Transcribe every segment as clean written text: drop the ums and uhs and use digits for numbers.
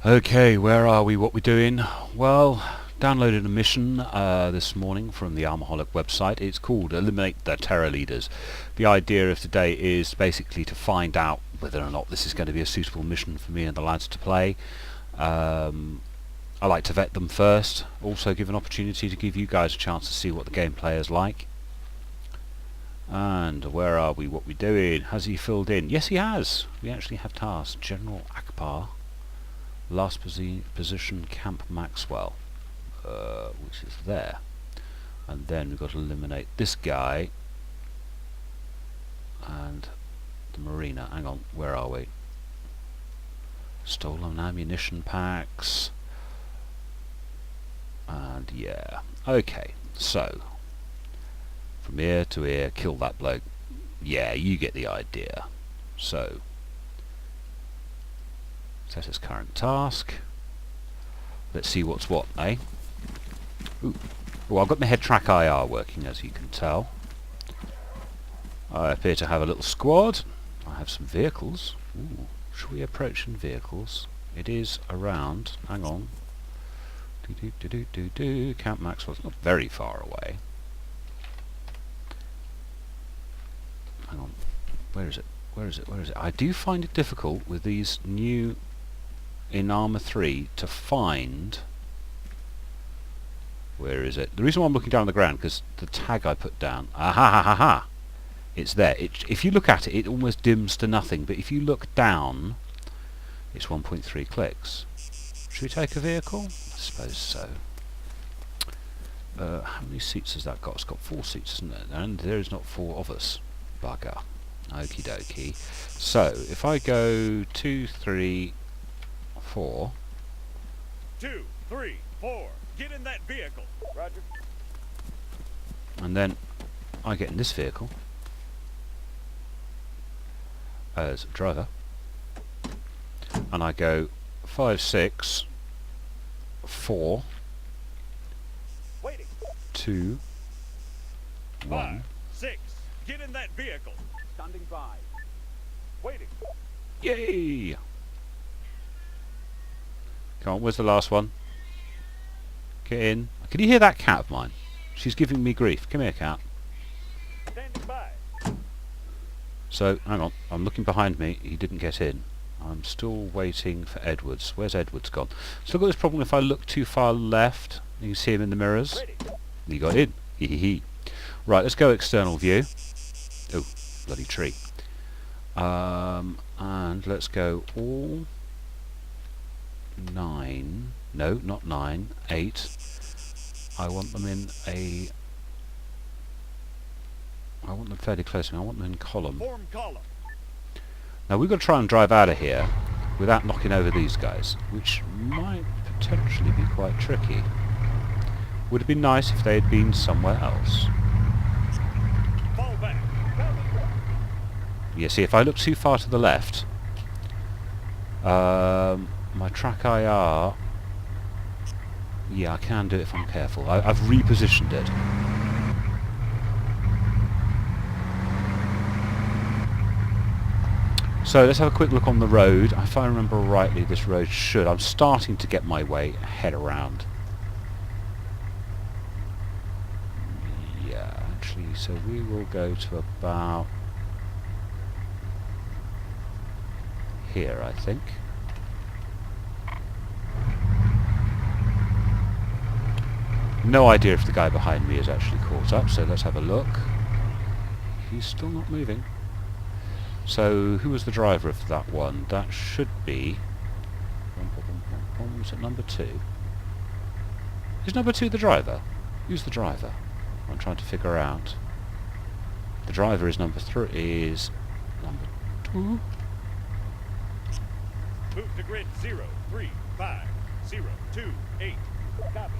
Okay, where are we? What we doing? Well, downloaded a mission this morning from the ArmA website. It's called Eliminate the Terror Leaders. The idea of today is basically to find out whether or not this is going to be a suitable mission for me and the lads to play. I like to vet them first, also give an opportunity to give you guys a chance to see what the gameplay is like. And where are we? What we doing? Has he filled in? Yes, he has. We actually have tasks. General Akbar. Last position, Camp Maxwell, which is there. And then we've got to eliminate this guy and the marina. Hang on, where are we? Stolen ammunition packs. And yeah. Okay, so from ear to ear, kill that bloke. Yeah, you get the idea. So set as current task. Let's see what's what, eh? Ooh. Well, I've got my head track IR working, as you can tell. I appear to have a little squad. I have some vehicles. Ooh. Should we approach in vehicles? It is around. Hang on. Camp Maxwell's not very far away. Hang on. Where is it? Where is it? Where is it? I do find it difficult with these new in ArmA 3 to find. Where is it? The reason why I'm looking down on the ground, because the tag I put down, aha, it's there. If you look at it, it almost dims to nothing, but if you look down, it's 1.3 clicks. Should we take a vehicle? I suppose so. How many seats has that got? It's got 4 seats, isn't it? And there is not 4 of us. Bugger. Okie dokie. So, if I go 2, 3, 4. 2, 3, 4. Get in that vehicle. Roger. And then I get in this vehicle as driver, and I go 5, 6, 4, Waiting. 2, 1. 5, 6. Get in that vehicle. Standing by. Waiting. Yay! Come on, where's the last one? Get in. Can you hear that cat of mine? She's giving me grief. Come here, cat. Standing by. So, hang on. I'm looking behind me. He didn't get in. I'm still waiting for Edwards. Where's Edwards gone? So I've got this problem if I look too far left. You can see him in the mirrors. Ready. He got in. Hee hee hee. Right, let's go external view. Oh, bloody tree. And let's go all 9. No, not 9. 8. I want them in a. I want them fairly close to me. I want them in column. Form column. Now we've got to try and drive out of here without knocking over these guys, which might potentially be quite tricky. Would have been nice if they had been somewhere else. Fall back. Yeah, see, if I look too far to the left, my track IR, yeah, I can do it if I'm careful. I've repositioned it. So let's have a quick look on the road. If I remember rightly, this road should. I'm starting to get my head around. Yeah, actually, so we will go to about here, I think. No idea if the guy behind me is actually caught up, so let's have a look. He's still not moving. So, who was the driver of that one? That should be. Was it number 2? Is number 2 the driver? Who's the driver? I'm trying to figure out. The driver is number 3. Is number 2? Move to grid 0, 3, 5, 0, 2, 8. Copy.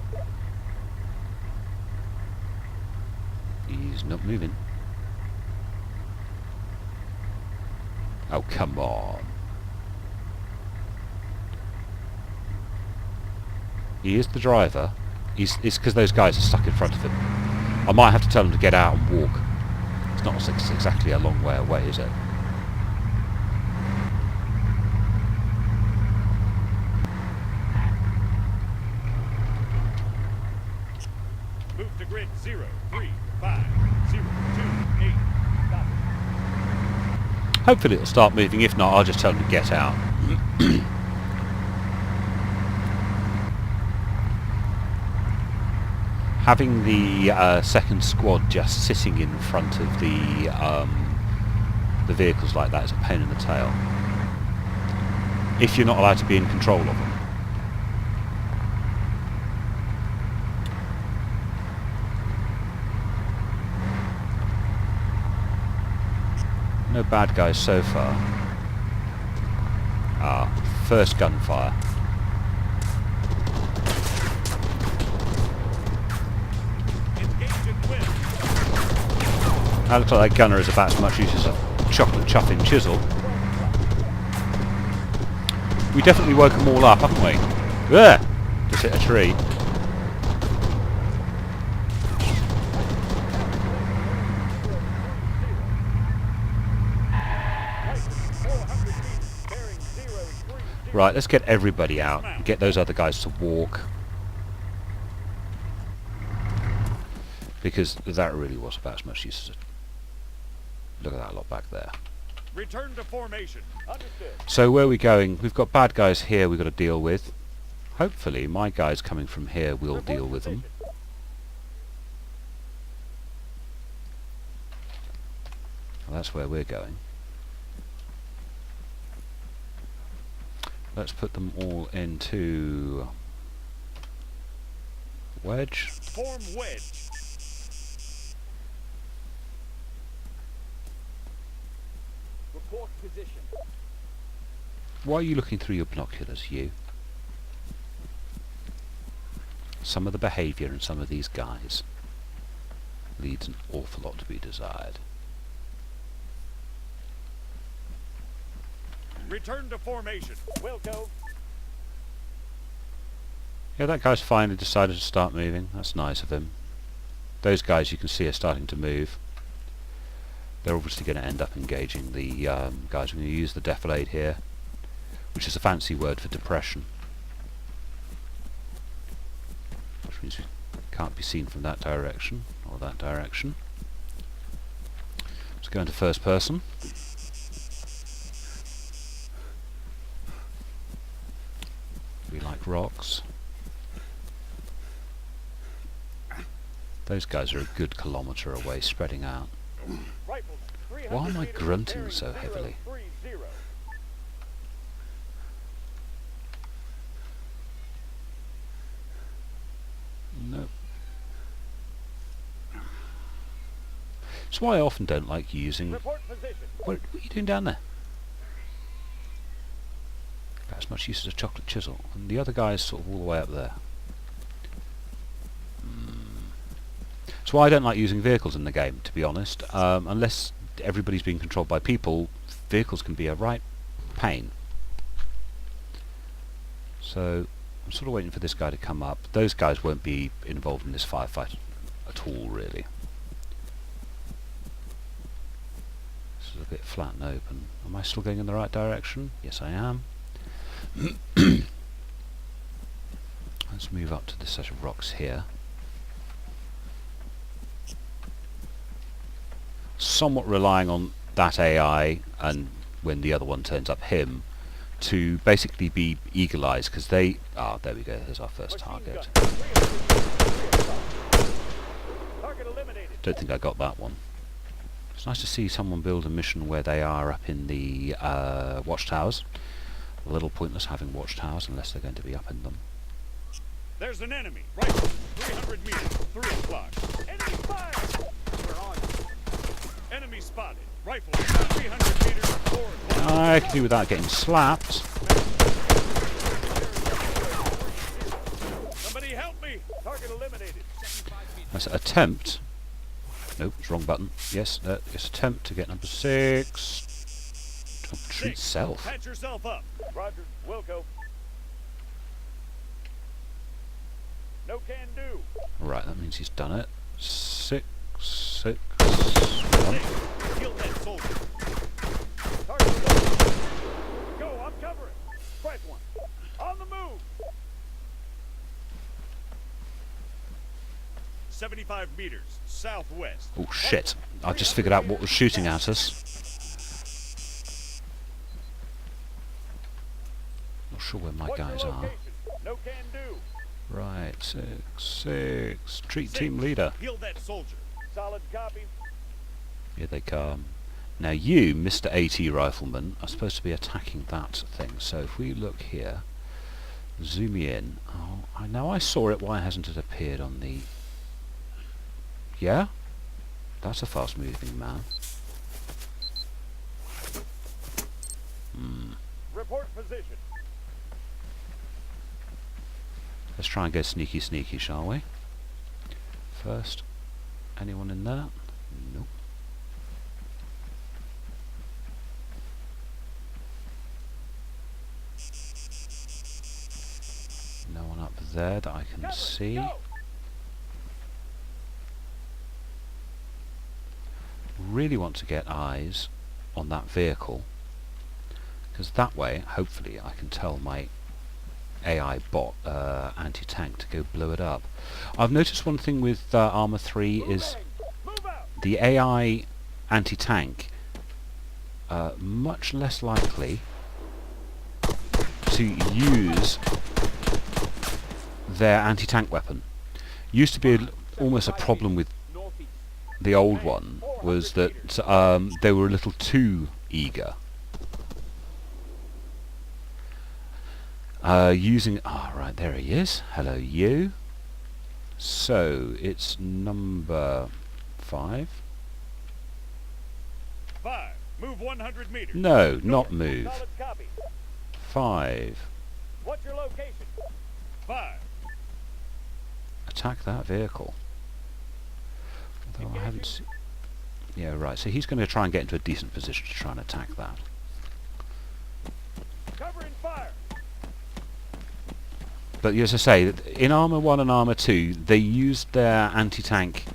He's not moving. Oh, come on. He is the driver. It's because those guys are stuck in front of him. I might have to tell him to get out and walk. It's not exactly a long way away, is it? Grid 0350228. Copy. Hopefully it'll start moving. If not, I'll just tell them to get out. Having the second squad just sitting in front of the vehicles like that is a pain in the tail. If you're not allowed to be in control of them. No bad guys so far. Ah, first gunfire. That looks like that gunner is about as much use as a chocolate chuffing chisel. We definitely woke them all up, haven't we? Ugh! Just hit a tree. Right, let's get everybody out and get those other guys to walk. Because that really was about as much use as a... Look at that lot back there. Return to formation. Understood. So where are we going? We've got bad guys here we've got to deal with. Hopefully my guys coming from here will deal with them. Well, that's where we're going. Let's put them all into wedge. Form wedge. Report position. Why are you looking through your binoculars, you? Some of the behaviour in some of these guys leads an awful lot to be desired. Return to formation. Will go. Yeah, that guy's finally decided to start moving. That's nice of him. Those guys you can see are starting to move. They're obviously going to end up engaging the guys. We're going to use the defilade here, which is a fancy word for depression. Which means we can't be seen from that direction, or that direction. Let's go into first person. We like rocks. Those guys are a good kilometre away, spreading out. Why am I grunting so heavily? No. That's why I often don't like using... What are you doing down there? About as much use as a chocolate chisel. And the other guy is sort of all the way up there. That's why I don't like using vehicles in the game, to be honest. Unless everybody's being controlled by people, vehicles can be a right pain. So I'm sort of waiting for this guy to come up. Those guys won't be involved in this firefight at all, really. This is a bit flat and open. Am I still going in the right direction? Yes, I am. Let's move up to this set of rocks here. Somewhat relying on that AI, and when the other one turns up, him, to basically be eagle-eyes, because they... Ah, there we go, there's our first target. Don't think I got that one. It's nice to see someone build a mission where they are up in the watchtowers. A little pointless having watchtowers unless they're going to be up in them. There's an enemy. Right. 300 meters. 3 o'clock. Enemy fire! We're on. Enemy spotted. Rifle. 300 meters. 4 o'clock. I can do without getting slapped. Somebody help me! Target eliminated. That's an attempt. Nope, it's wrong button. Yes, it's attempt to get number 6. Treat self. Patch yourself up. Roger. Wilco. No can do. Right, that means he's done it. 6, 6, 1. Kill that soldier. Target. Go, I'm covering. Strike one. On the move. 75 meters southwest. Oh shit, I just figured out what was shooting at us. Not sure where my What's your guys are. location? No can do. Right, 6. Treat team leader. Heal that soldier. Solid copy. Here they come. Now you, Mr. AT Rifleman, are supposed to be attacking that thing. So if we look here, zoom in. Oh, now I saw it. Why hasn't it appeared on the... Yeah? That's a fast-moving man. Report position. Let's try and go sneaky, shall we? First, anyone in there? Nope. No one up there that I can see. Go. Really want to get eyes on that vehicle, because that way, hopefully, I can tell my AI bot anti-tank to go blow it up. I've noticed one thing with ArmA 3 is the AI anti-tank much less likely to use their anti-tank weapon. Used to be almost a problem with the old one, was that they were a little too eager. Using... Ah, right, there he is. Hello, you. So, it's number 5. 5. Move 100 meters. No, not move. Solid copy. 5. What's your location? 5. Attack that vehicle. Although I haven't seen... Yeah, right, so he's going to try and get into a decent position to try and attack that. Covering fire. But as I say, in ArmA 1 and ArmA 2, they used their anti-tank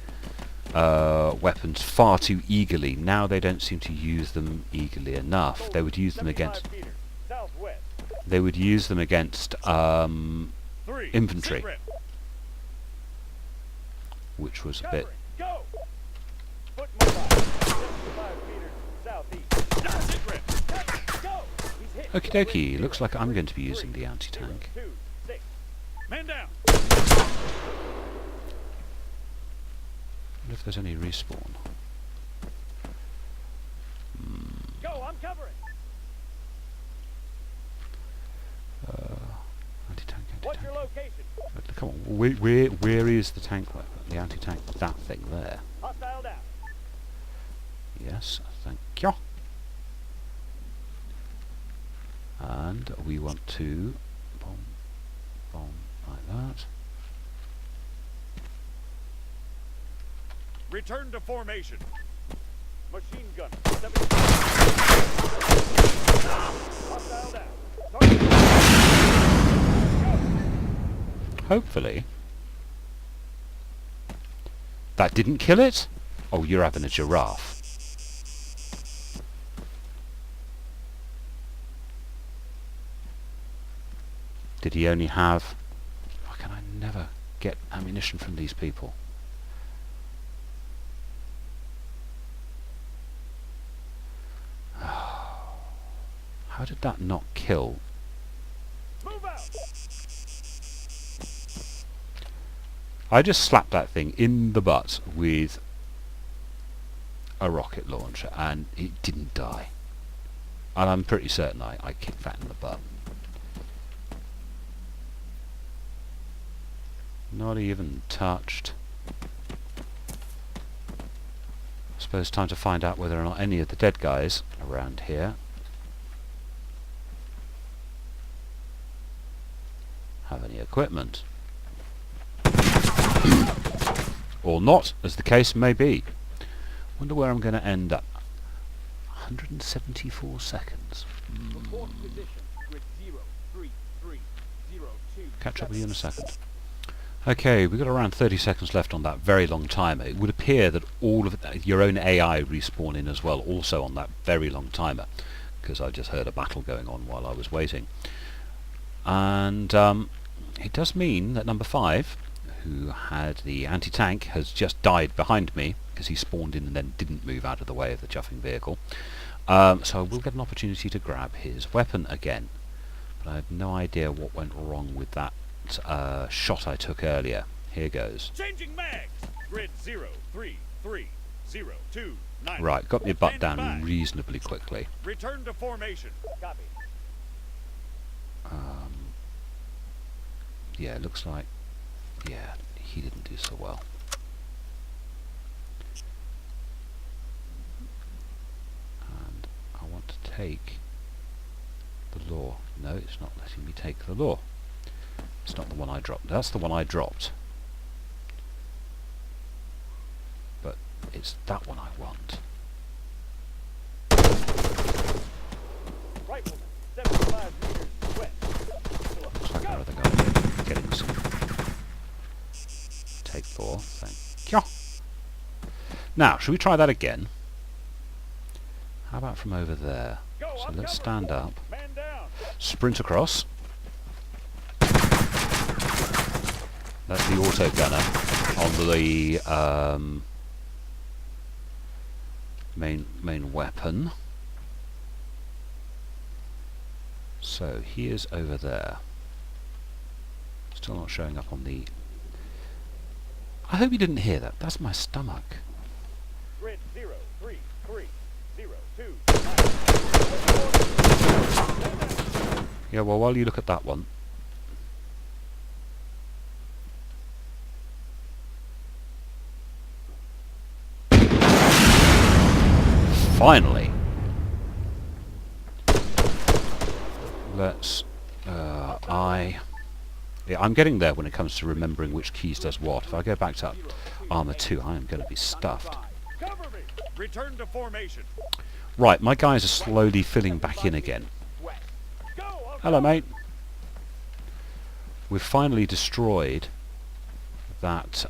weapons far too eagerly. Now they don't seem to use them eagerly enough. They would use them against... Southwest. They would use them against 3. infantry, Sit rep. which was a Covering. bit... Go. Foot mobile. 75 meters southeast. Sit rep. Go. He's hit. Okie dokie, looks like I'm going to be using the anti-tank. 2, 6. Man down. I wonder if there's any respawn. Go. I'm covering. Anti-tank, What's your anti-tank. location? Come on, where is the tank weapon? The anti-tank, that thing there. Hostile down. Yes, thank you. And we want to bomb like that. Return to formation. Machine gun. 70. Hostile down. Target. Hopefully. That didn't kill it? Oh, you're having a giraffe. Did he only have... Why can I never get ammunition from these people? How did that not kill? Move out. I just slapped that thing in the butt with a rocket launcher and it didn't die. And I'm pretty certain I kicked that in the butt. Not even touched. I suppose time to find out whether or not any of the dead guys around here have any equipment. Or not, as the case may be. Wonder where I'm going to end up. 174 seconds. Report position with 03302. Catch up with you in a second. Okay, we've got around 30 seconds left on that very long timer. It would appear that all of your own AI respawn in as well, also on that very long timer, because I just heard a battle going on while I was waiting. And it does mean that number 5 who had the anti-tank, has just died behind me because he spawned in and then didn't move out of the way of the chuffing vehicle. So I will get an opportunity to grab his weapon again. But I have no idea what went wrong with that shot I took earlier. Here goes. Changing mags. Grid 03302. Right, got my butt Standing down by. reasonably quickly. Return to formation. Copy. Yeah, it looks like... yeah, he didn't do so well. And I want to take the law. No, it's not letting me take the law. It's not the one I dropped. That's the one I dropped. But it's that one I want. Rifleman, 75 meters west. Looks like our other guy getting some... take law. Thank you. Now, should we try that again? How about from over there? Go, So I'm let's covered. stand up. Man down. Sprint across. That's the auto gunner on the main weapon. So he is over there. Still not showing up on the... I hope you didn't hear that. That's my stomach. Grid 03302. Yeah, well, while you look at that one. Finally! Let's... yeah, I'm getting there when it comes to remembering which keys does what. If I go back to ArmA 2, I am going to be stuffed. Cover me. Return to formation. Right, my guys are slowly filling back in again. Go. I'll Hello, mate. We've finally destroyed that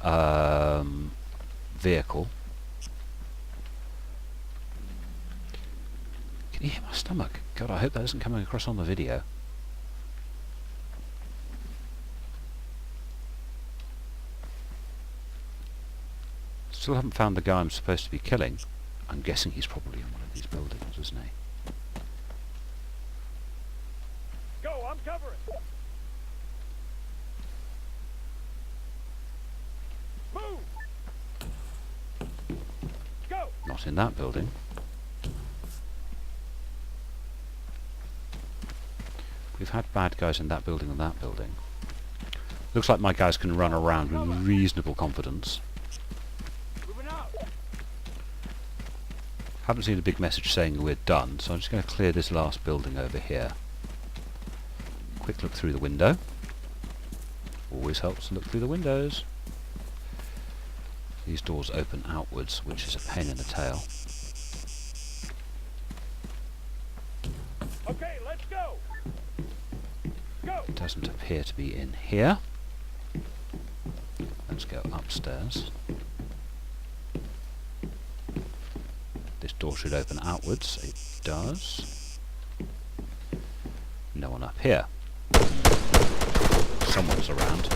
vehicle. Can you hear my stomach? God, I hope that isn't coming across on the video. Still haven't found the guy I'm supposed to be killing. I'm guessing he's probably in one of these buildings, isn't he? Go. I'm covering. Move. Go. Not in that building. We've had bad guys in that building and that building. Looks like my guys can run around with reasonable confidence. Moving out. Haven't seen a big message saying we're done, so I'm just going to clear this last building over here. Quick look through the window. Always helps to look through the windows. These doors open outwards, which is a pain in the tail. Okay, let's go. Go. It doesn't appear to be in here. Let's go upstairs. This door should open outwards. It does. No one up here. Someone's around.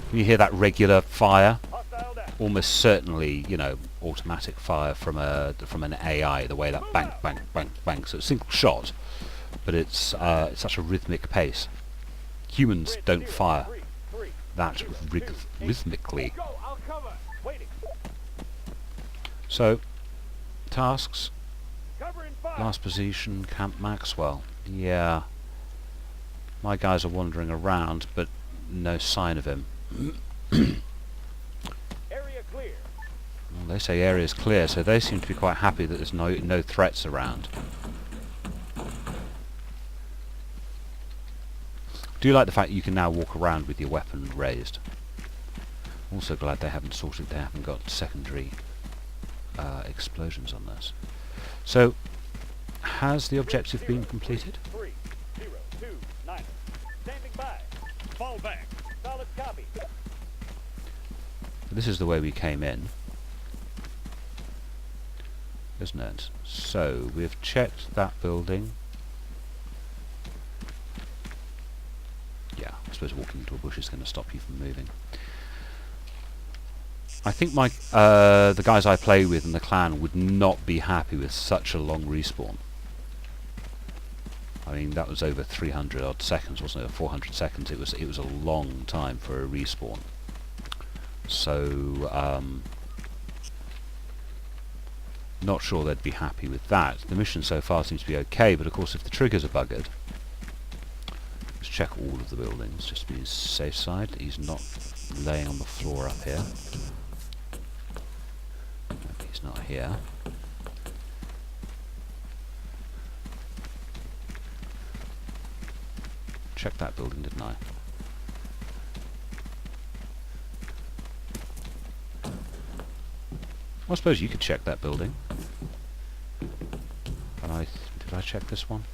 Can you hear that regular fire? Hostile down. Almost certainly, you know, automatic fire from an AI. The way that bang, bang, bang, bang. So it's a single shot, but it's such a rhythmic pace. Humans Grid don't fire 033. that rhythmically. Go. I'll cover. Waiting. So, tasks, Covering fire. last position, Camp Maxwell. Yeah, my guys are wandering around, but no sign of him. Area clear. Well, they say area's clear, so they seem to be quite happy that there's no threats around. Do you like the fact that you can now walk around with your weapon raised? Also glad they haven't got secondary explosions on this. So, has the objective been completed? 3029. Standing by. Fall back. Solid copy. This is the way we came in, isn't it? So, we've checked that building. Yeah, suppose walking into a bush is going to stop you from moving. I think my the guys I play with in the clan would not be happy with such a long respawn. I mean, that was over 300 odd seconds, wasn't it? 400 seconds. It was a long time for a respawn. So not sure they'd be happy with that. The mission so far seems to be okay, but of course if the triggers are buggered, let's check all of the buildings just to be on the safe side. He's not laying on the floor up here. No, he's not here. Checked that building, didn't I? Well, I suppose you could check that building. Did I check this one?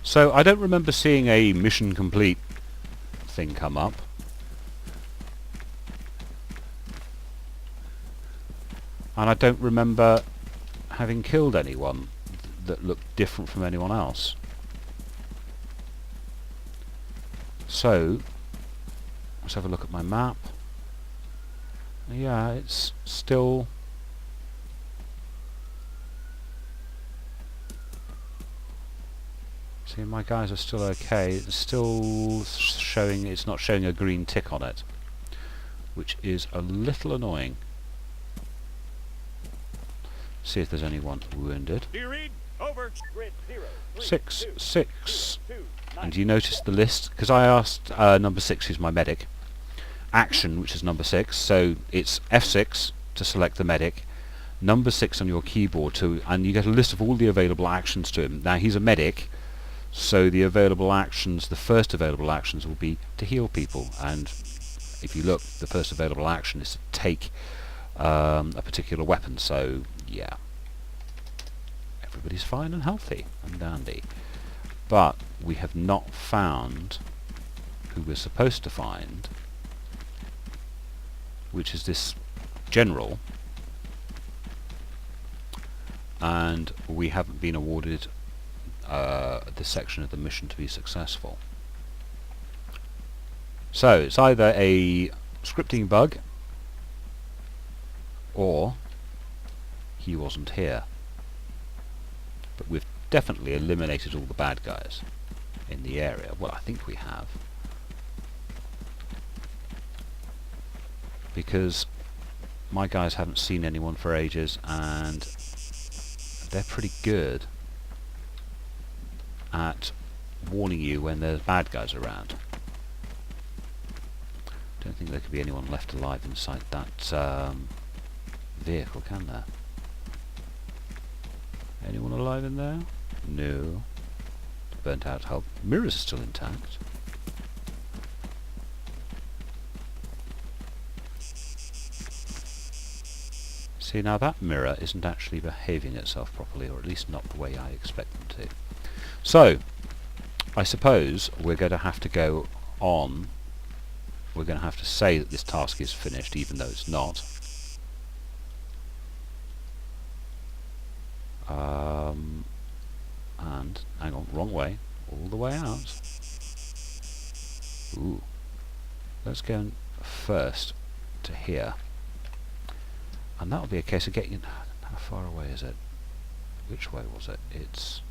So I don't remember seeing a mission complete thing come up. And I don't remember having killed anyone that looked different from anyone else. So let's have a look at my map. Yeah, it's still see, my guys are still okay. It's still showing, it's not showing a green tick on it, which is a little annoying. See if there's anyone wounded. Do you read? Over. Grid 0, 3, 6, 2, 6. 2, 9. And you notice the list? Because I asked number 6, who's my medic. Action, which is number 6, so it's F6 to select the medic, number 6 on your keyboard and you get a list of all the available actions to him. Now he's a medic, so the available actions, the first available actions will be to heal people, and if you look, the first available action is to take a particular weapon, so yeah. Everybody's fine and healthy and dandy. But we have not found who we're supposed to find, which is this general, and we haven't been awarded this section of the mission to be successful. So it's either a scripting bug or he wasn't here. But we've definitely eliminated all the bad guys in the area. Well, I think we have. Because my guys haven't seen anyone for ages, and they're pretty good at warning you when there's bad guys around. Don't think there could be anyone left alive inside that vehicle, can there? Anyone alive in there? No. Burnt out hull. Mirrors are still intact. See, now that mirror isn't actually behaving itself properly, or at least not the way I expect them to. So, I suppose we're going to have to go on. We're going to have to say that this task is finished, even though it's not. And, hang on, wrong way, all the way out. Ooh. Let's go first to here. And that'll be a case of getting... How far away is it? Which way was it? It's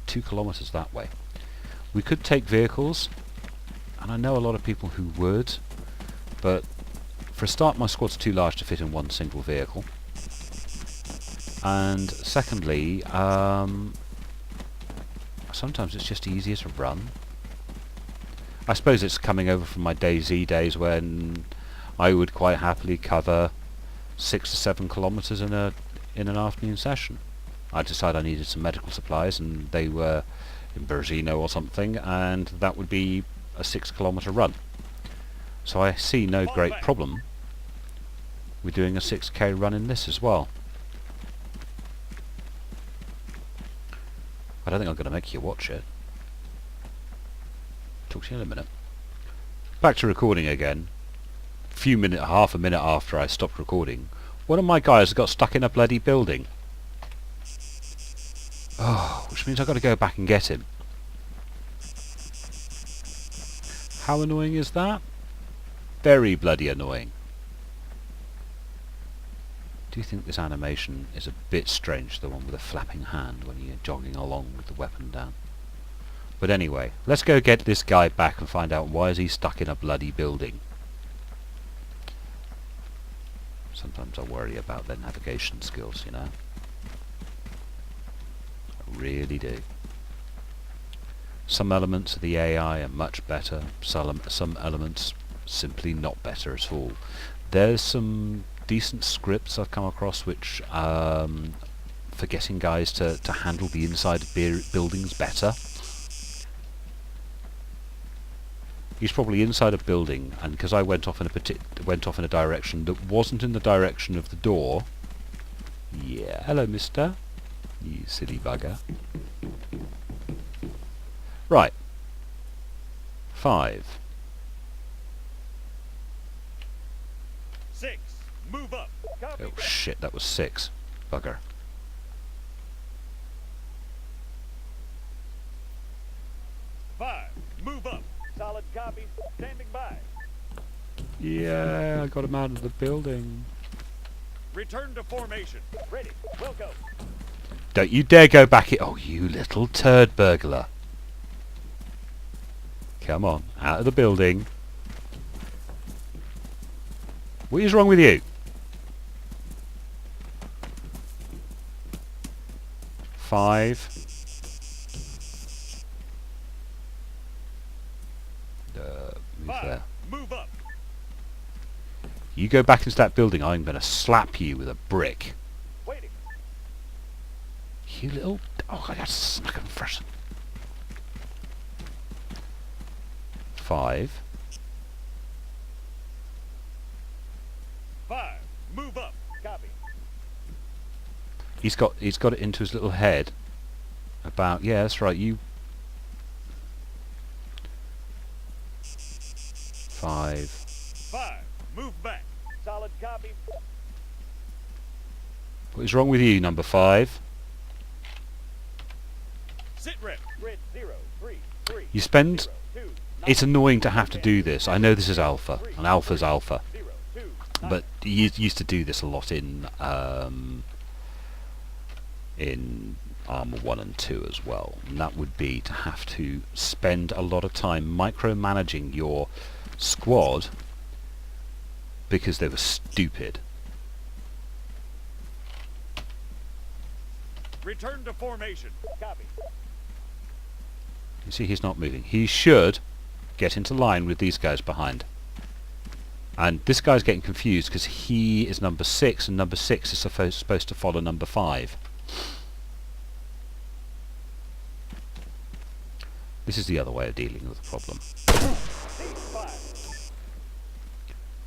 2 kilometers that way. We could take vehicles, and I know a lot of people who would, but for a start my squad's too large to fit in one single vehicle. And secondly, sometimes it's just easier to run. I suppose it's coming over from my DayZ days when I would quite happily cover 6 to 7 kilometers in an afternoon session. I decided I needed some medical supplies, and they were in Berzino or something, and that would be a 6 kilometer run. So I see no great problem with doing a 6k run in this as well. I don't think I'm going to make you watch it. Talk to you in a minute. Back to recording again. Half a minute after I stopped recording, one of my guys got stuck in a bloody building. Oh, which means I've got to go back and get him. How annoying is that? Very bloody annoying. Do you think this animation is a bit strange, the one with the flapping hand when you're jogging along with the weapon down? But anyway, let's go get this guy back and find out why is he stuck in a bloody building. Sometimes I worry about their navigation skills, you know. I really do. Some elements of the AI are much better, some elements simply not better at all. There's some decent scripts I've come across which for getting guys to handle the inside of buildings better. He's probably inside a building, and because I went off in a direction that wasn't in the direction of the door. Yeah, hello, mister. You silly bugger. Right. 5. 6. Move up. Copy. Oh shit, that was 6. Bugger. 5. Move up. Solid copy. Standing by. Yeah, I got him out of the building. Return to formation. Ready. We'll go. Don't you dare go back it. Oh, you little turd burglar. Come on, out of the building. What is wrong with you? 5. Move 5. there. Move up. You go back into that building, I'm going to slap you with a brick. Waiting. You little... Oh, I got snuck and fresh. 5. 5. Move up. Copy. He's got it into his little head about, yeah, that's right, you... 5. 5. Move back. Solid copy. What is wrong with you, number 5? Sit rep. Grid 0, 3, 3. You spend... 0, 2, 9, It's annoying to have to do this. I know this is alpha, and alpha's alpha. 0, 2, 9. But you used to do this a lot in ArmA 1 and 2 as well. And that would be to have to spend a lot of time micromanaging your squad because they were stupid. Return to formation. Copy. You see, he's not moving. He should get into line with these guys behind. And this guy's getting confused because he is number 6 and number 6 is supposed to follow number 5. This is the other way of dealing with the problem. C5.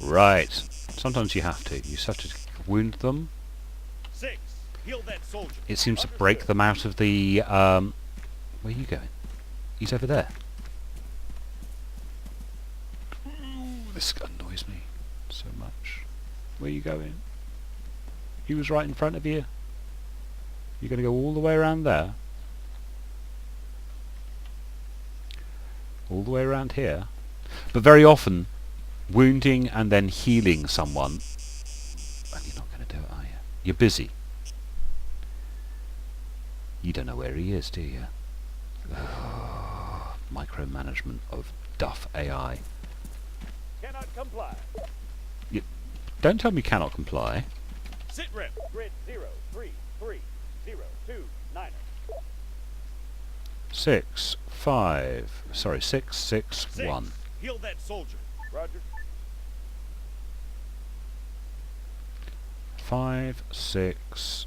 Right. Sometimes you have to. You just have to wound them. 6. Heal that soldier. It seems to break them out of the... where are you going? He's over there. Ooh, this annoys me so much. Where are you going? He was right in front of you. You're going to go all the way around there? All the way around here? But very often, wounding and then healing someone... Well, you're not going to do it, are you? You're busy. You don't know where he is, do you? Micromanagement of duff AI. Cannot comply. Don't tell me cannot comply. Sit rep. Grid 0, 3, 3, 0, 2, 9. 6, 5. Sorry, 6, 6, 6. 1. Heal that soldier. Roger. 5, 6.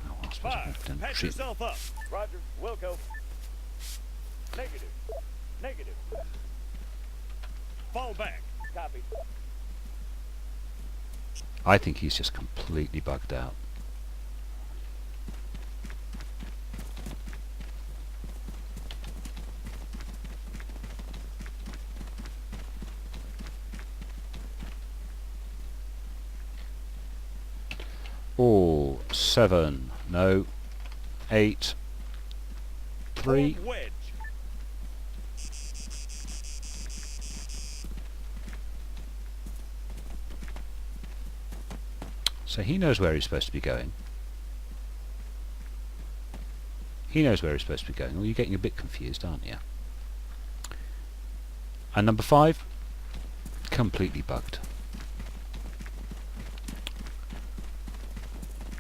Oh, I suppose I 5. have to Patch treat. yourself up. Roger. Wilco. Negative. Negative. Fall back. Copy. I think he's just completely bugged out. Oh, 7. No. 8. 3. Forward wedge. So he knows where he's supposed to be going. He knows where he's supposed to be going. Well, you're getting a bit confused, aren't you? And number 5, completely bugged.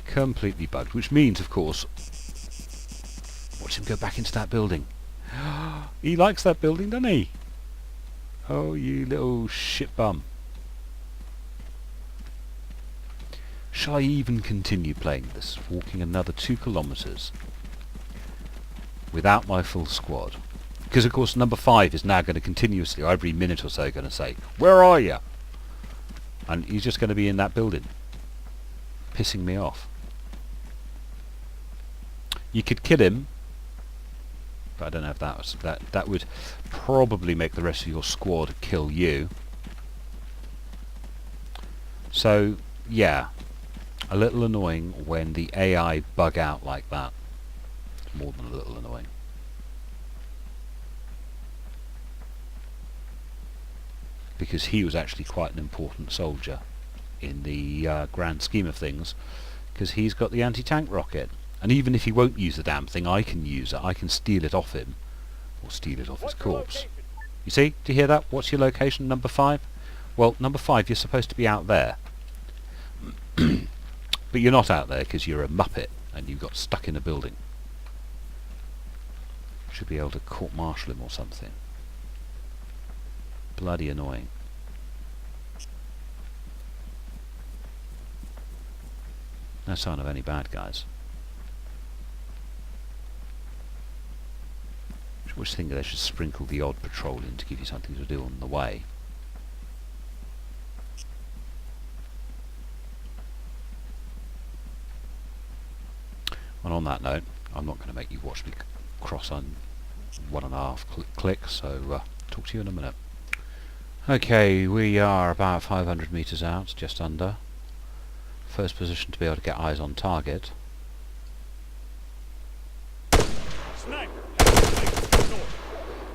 Completely bugged, which means, of course, watch him go back into that building. He likes that building, doesn't he? Oh, you little shit bum. Shall I even continue playing this, walking another 2 kilometres without my full squad? Because, of course, number 5 is now going to continuously, every minute or so, going to say, "Where are you?" And he's just going to be in that building, pissing me off. You could kill him, but I don't know if that was that would probably make the rest of your squad kill you. So yeah, a little annoying when the AI bug out like that. More than a little annoying. Because he was actually quite an important soldier in the grand scheme of things, because he's got the anti-tank rocket. And even if he won't use the damn thing, I can use it. I can steal it off him. Or steal it off his corpse. You see? Do you hear that? What's your location, number 5? Well, number 5, you're supposed to be out there. But you're not out there because you're a muppet and you got stuck in a building. Should be able to court-martial him or something. Bloody annoying. No sign of any bad guys. I was thinking they should sprinkle the odd patrol in to give you something to do on the way. And on that note, I'm not going to make you watch me cross on 1.5 clicks, so talk to you in a minute. Okay, we are about 500 metres out, just under. First position to be able to get eyes on target. Sniper.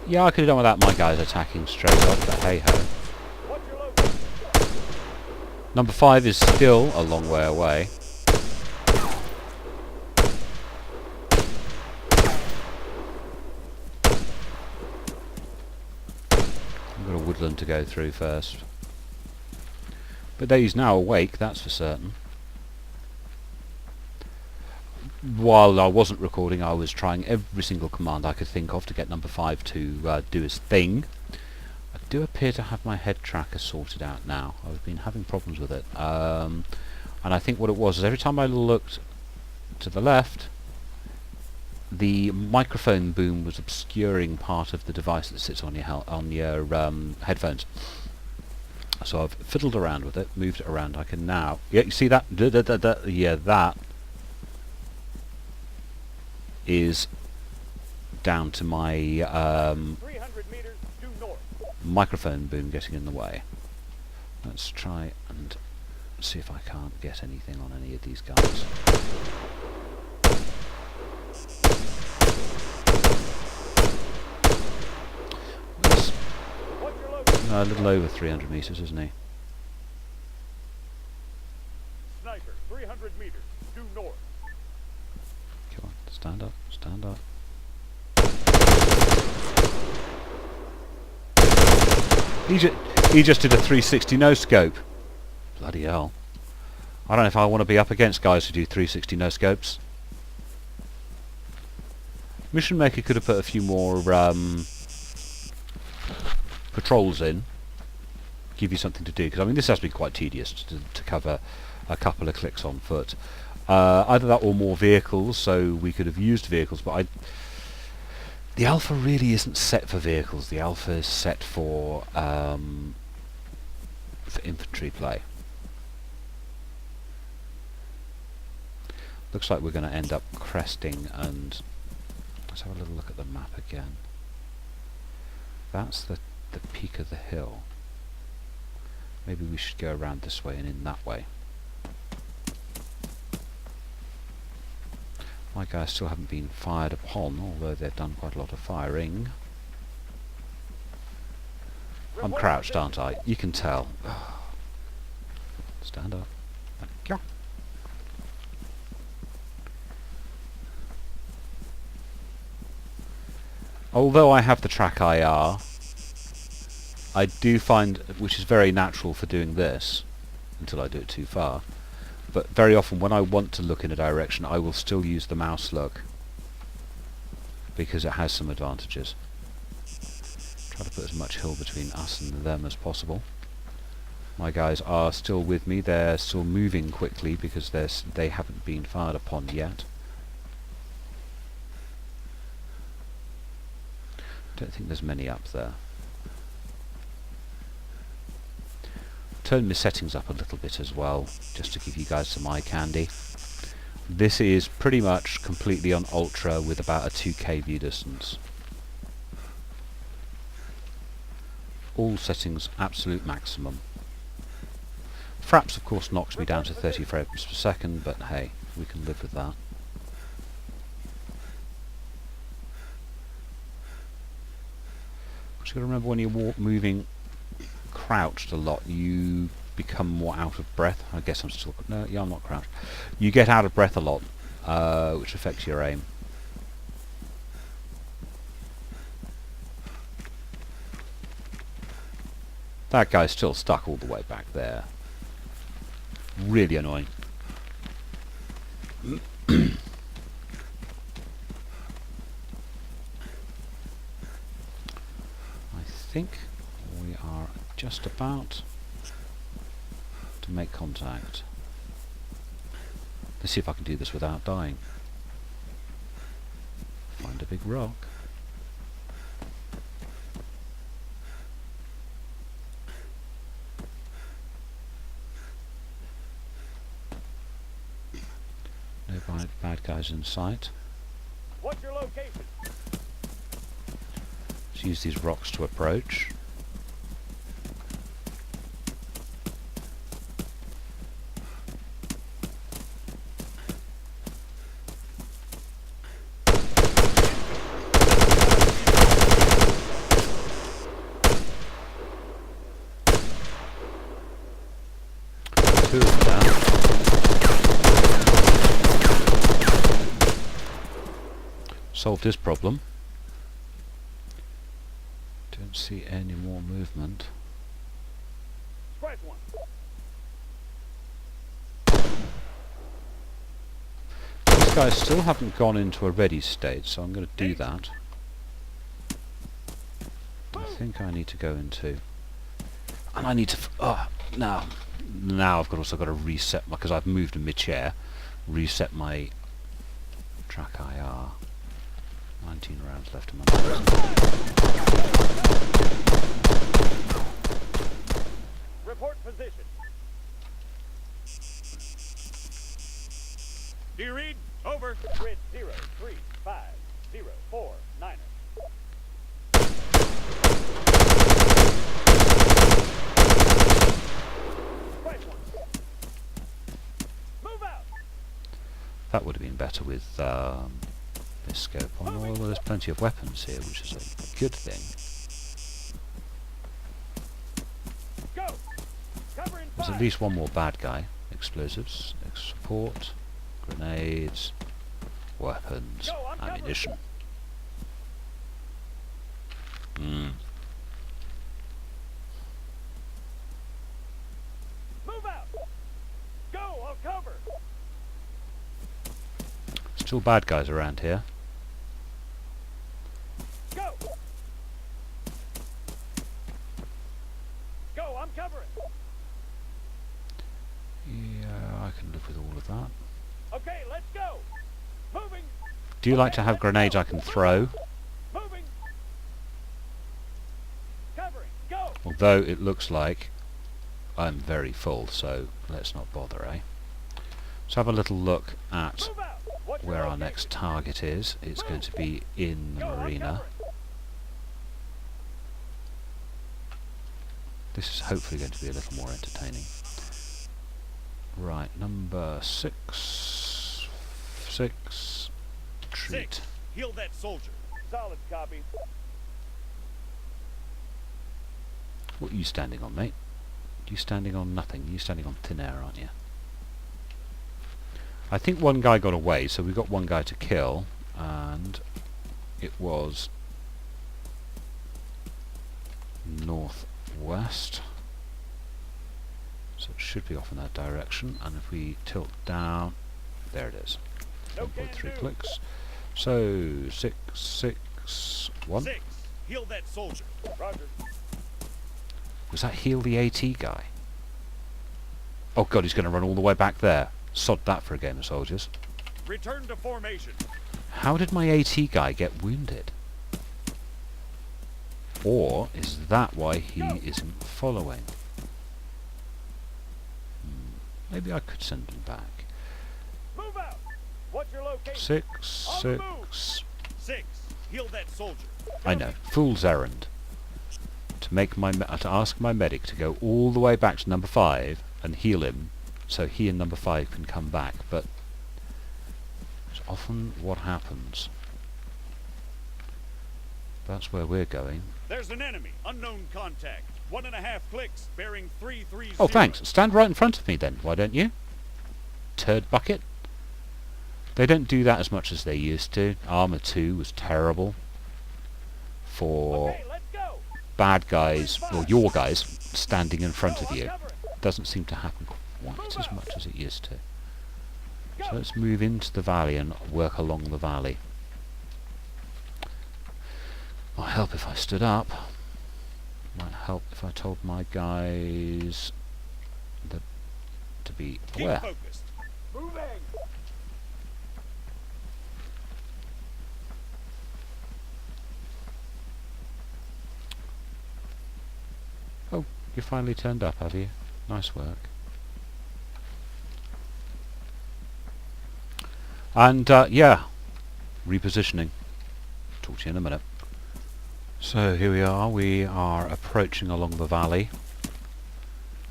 Yeah, I could have done without my guys attacking straight off, but hey ho. Number 5 is still a long way away. I've got a woodland to go through first. But he's now awake, that's for certain. While I wasn't recording, I was trying every single command I could think of to get number 5 to do his thing. I do appear to have my head tracker sorted out now. I've been having problems with it. And I think what it was is every time I looked to the left, the microphone boom was obscuring part of the device that sits on your headphones. So I've fiddled around with it, moved it around. I can now... Yeah, you see that? Yeah, that is down to my 300 meters due north. microphone boom getting in the way. Let's try and see if I can't get anything on any of these guys. That's a little over 300 metres, isn't he? Sniper, 300 meters due north. Come on, stand up, stand up. He just did a 360 no scope. Bloody hell. I don't know if I want to be up against guys who do 360 no scopes. Mission Maker could have put a few more patrols in. Give you something to do, because I mean this has been quite tedious to cover a couple of clicks on foot. Either that or more vehicles, so we could have used vehicles, but the alpha really isn't set for vehicles. The alpha is set for infantry play. Looks like we're going to end up cresting, and let's have a little look at the map again. That's the peak of the hill. Maybe we should go around this way and in that way. My guys still haven't been fired upon, although they've done quite a lot of firing. I'm crouched, aren't I? You can tell. Stand up. Although I have the track IR, I do find, which is very natural for doing this, until I do it too far, but very often when I want to look in a direction I will still use the mouse look, because it has some advantages. Try to put as much hill between us and them as possible. My guys are still with me, they're still moving quickly because they haven't been fired upon yet. Don't think there's many up there. Turn my settings up a little bit as well, just to give you guys some eye candy. This is pretty much completely on ultra with about a 2K view distance. All settings absolute maximum. Fraps of course knocks me down to 30 frames per second, but hey, we can live with that. Just got to remember when you're moving crouched a lot, you become more out of breath. I guess I'm still... no, yeah, I'm not crouched. You get out of breath a lot, which affects your aim. That guy's still stuck all the way back there. Really annoying. I think we are just about to make contact. Let's see if I can do this without dying. Find a big rock. No bad guys in sight. What's your location? Let's use these rocks to approach. Two of them down. Solved his problem. Don't see any more movement. Scratch one. These guys still haven't gone into a ready state, so I'm going to do that. I think I need to go into... and I need to... now I've also got to reset, because I've moved in mid-chair, reset my track IR. 19 rounds left in my magazine. Report position. Do you read? Over. Grid 03504 Right one. Move out. That would have been better with this scope on. Well, there's plenty of weapons here, which is a good thing. Go. Cover and There's fire. at least one more bad guy. Explosives, support, grenades, weapons, Go, I'm covered. ammunition. Move out. Go. I'll cover. Still bad guys around here. Go. Go. I'm covering. Yeah, I can live with all of that. Okay, let's go. Moving. Do you like to have grenades I can throw? Moving. Covering. Go. Although it looks like I'm very full, so let's not bother, eh? Let's have a little look at Move out. What's your where our location? next target is. It's going to be in the Go, I'm marina. covering. This is hopefully going to be a little more entertaining. Right, number 6. 6. Treat. 6. Heal that soldier. Solid copy. What are you standing on, mate? You standing on nothing. You standing on thin air, aren't you? I think one guy got away, so we got one guy to kill, and it was northwest. So it should be off in that direction, and if we tilt down, there it is. 1.3 clicks. So 6, 6, 1. 6. Heal that soldier. Roger. Was that heal the AT guy? Oh god, he's going to run all the way back there. Sod that for a game of soldiers. Return to formation. How did my AT guy get wounded? Or is that why he isn't following? Maybe I could send him back. Move out. What's your location? 6, On the 6. 6. Heal that soldier. I know, fool's errand. To make to ask my medic to go all the way back to number 5 and heal him, so he and number 5 can come back. But it's often what happens. That's where we're going. There's an enemy. Unknown contact. 1.5 clicks. Bearing 330. Oh, thanks. Stand right in front of me then, why don't you? Turd bucket. They don't do that as much as they used to. ArmA 2 was terrible for Okay, let's go. bad guys, or your guys, standing in front of you. Doesn't seem to happen quite as much as it used to. So let's move into the valley and work along the valley. Might help if I stood up. Might help if I told my guys that to be Keep aware. focused. Moving. Oh, you finally turned up, have you? Nice work. And yeah, repositioning. Talk to you in a minute. So here we are approaching along the valley.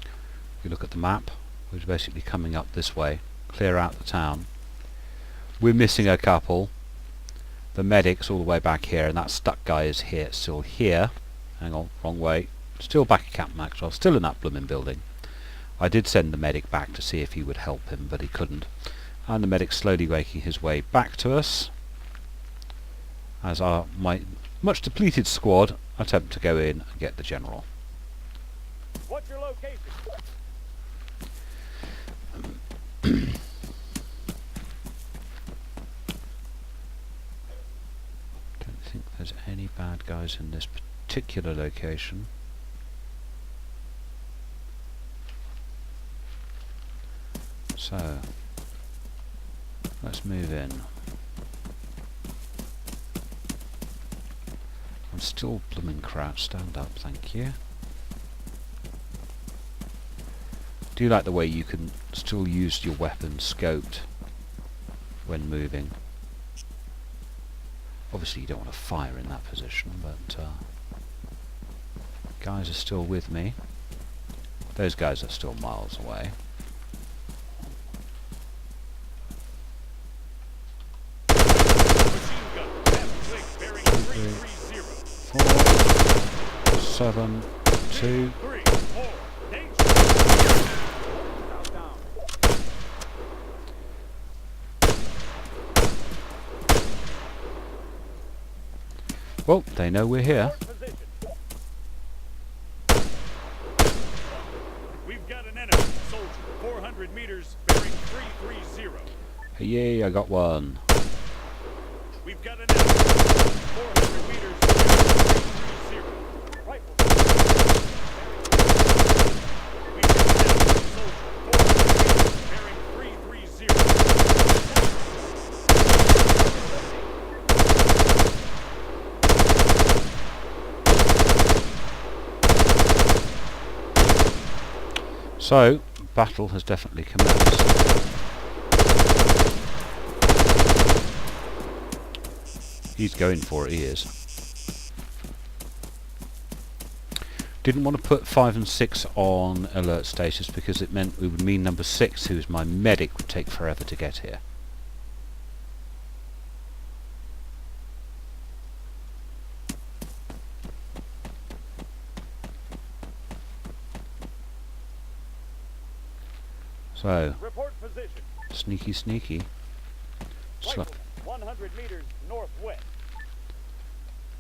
If you look at the map, we're basically coming up this way, clear out the town. We're missing a couple. The medic's all the way back here, and that stuck guy is here, still here. Hang on, wrong way. Still back at Camp Maxwell, still in that blooming building. I did send the medic back to see if he would help him, but he couldn't. And the medic's slowly making his way back to us, as my much depleted squad attempt to go in and get the general. What's your location? Don't think there's any bad guys in this particular location. So let's move in. I'm still blooming crouched. Stand up, thank you. Do you like the way you can still use your weapon scoped when moving? Obviously you don't want to fire in that position, but guys are still with me. Those guys are still miles away. Machine gun. Half click. Bearing 330. 4, 7, 2. 3, 4. Danger. Down. Well, they know we're here. Position. We've got an enemy soldier. 400 meters. Bearing 330. Hey, yay, I got one. We've got an enemy. 400 meters. Bearing 330. Rifle. We've got an enemy soldier. 400 meters. Bearing 330. So, battle has definitely commenced. He's going for it, he is. Didn't want to put 5 and 6 on alert status because it would mean number 6, who is my medic, would take forever to get here. So, Report position. sneaky, sneaky. Rifle. 100 meters northwest.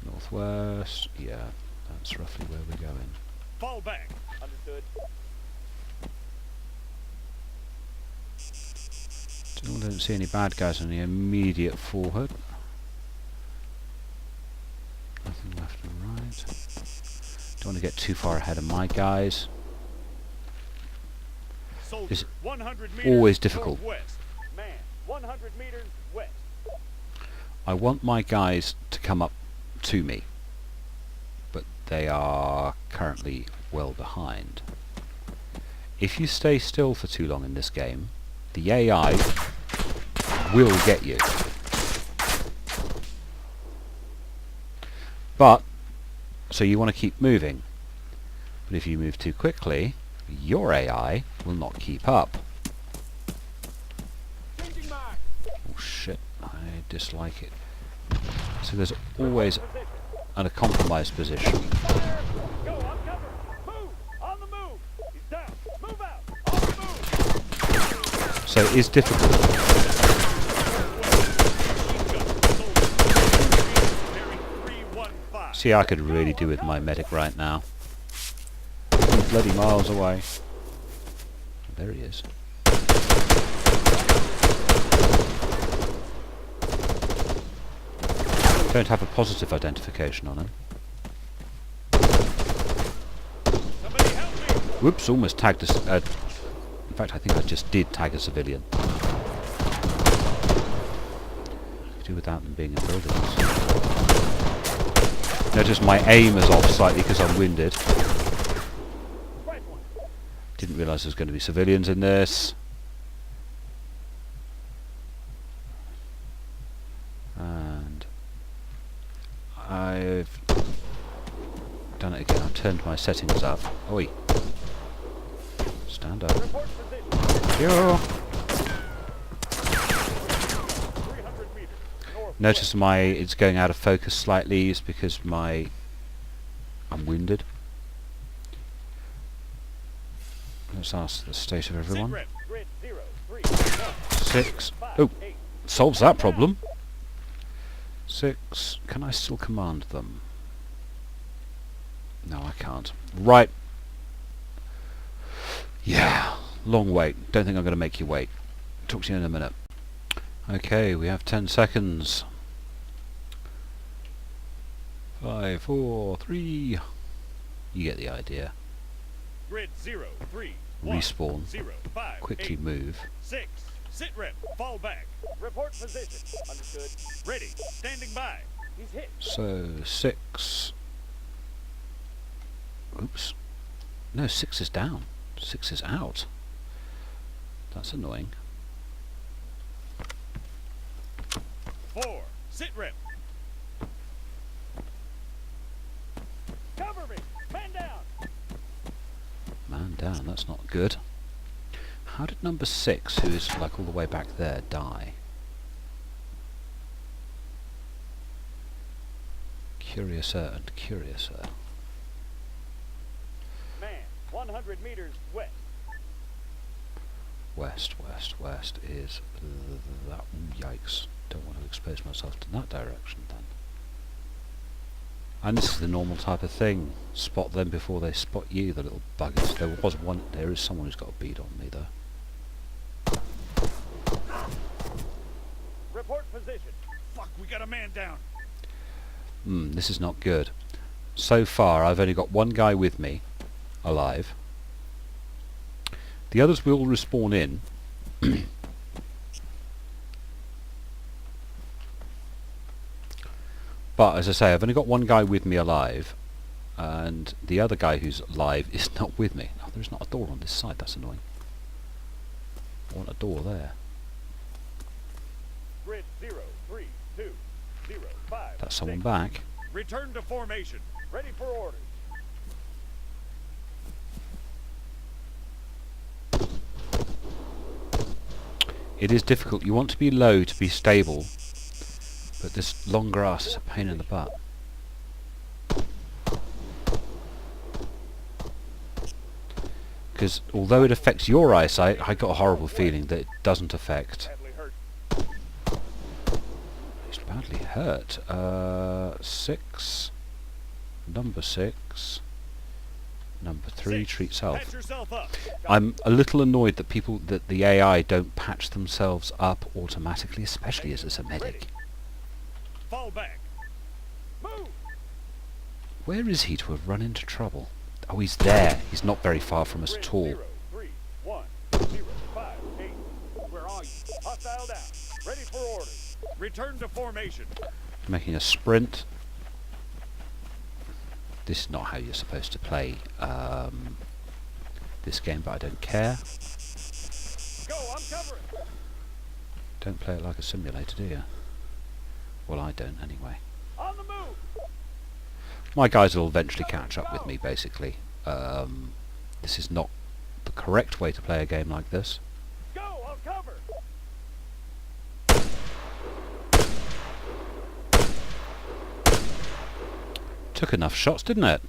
Northwest, yeah. That's roughly where we're going. Fall back. Understood. Still don't see any bad guys on the immediate forward. Nothing left and right. Don't want to get too far ahead of my guys. Soldier, It's 100 meters always difficult. northwest. Man, 100 meters west. I want my guys to come up to me, but they are currently well behind. If you stay still for too long in this game, the AI will get you. But, so you want to keep moving. But if you move too quickly, your AI will not keep up. Changing mark. Oh shit, I dislike it. So there's always a compromised position. Fire. Go, on cover. Move. On the move. He's down. Move out. On the move. So it is difficult. See, I could really do with my medic right now. He's bloody miles away. There he is. Don't have a positive identification on him. Somebody help me. Whoops, almost tagged us. In fact, I think I just did tag a civilian. Could do without them being in buildings. Notice my aim is off slightly because I'm winded. Didn't realise there's going to be civilians in this. And I've done it again. I've turned my settings up. Oi. Stand up. Yo. Notice it's going out of focus slightly. It's because I'm winded. Let's ask the state of everyone. 6. Oh, solves that problem. 6. Can I still command them? No, I can't. Right. Yeah. Long wait. Don't think I'm going to make you wait. Talk to you in a minute. Okay, we have 10 seconds. 5, 4, 3. You get the idea. Grid 0, 3, Respawn. 0, 5, Quickly 8, move. 6. Sit rep. Fall back. Report position. Understood. Ready. Standing by. He's hit. So 6. Oops. No, 6 is down. 6 is out. That's annoying. 4. Sit rep. Cover me. Man down. Man down, that's not good. How did number 6, who is like all the way back there, die? Curiouser and curiouser. Man, 100 meters west. West is that. Yikes. Don't want to expose myself to that direction then. And this is the normal type of thing. Spot them before they spot you, the little buggers. There is someone who's got a bead on me though. Report position. Fuck, we got a man down. This is not good. So far I've only got one guy with me, alive. The others will respawn in. But as I say, I've only got one guy with me alive, and the other guy who's alive is not with me. Oh, there's not a door on this side, that's annoying. I want a door there. Grid 0, 3, 2, 0, 5. That's someone 6. back. Return to formation. Ready for orders. It is difficult. You want to be low to be stable, but this long grass is a pain in the butt. Because although it affects your eyesight, I got a horrible feeling that it doesn't affect. Badly hurt. It's badly hurt. 6. Number 6. Number 3, 6. treat self. Patch yourself up. I'm a little annoyed that the AI don't patch themselves up automatically, especially as a medic. Fall back. Move. Where is he to have run into trouble? Oh, he's there. He's not very far from us at all. 0, 3, 1, 0, 5, 8. Where are you? Hostile down. Ready for orders. Return to formation. Making a sprint. This is not how you're supposed to play this game, but I don't care. Go, I'm covering. Don't play it like a simulator, do you? Well, I don't anyway. On the move. My guys will eventually catch up with me, basically. This is not the correct way to play a game like this. Go, I'll cover. Took enough shots, didn't it?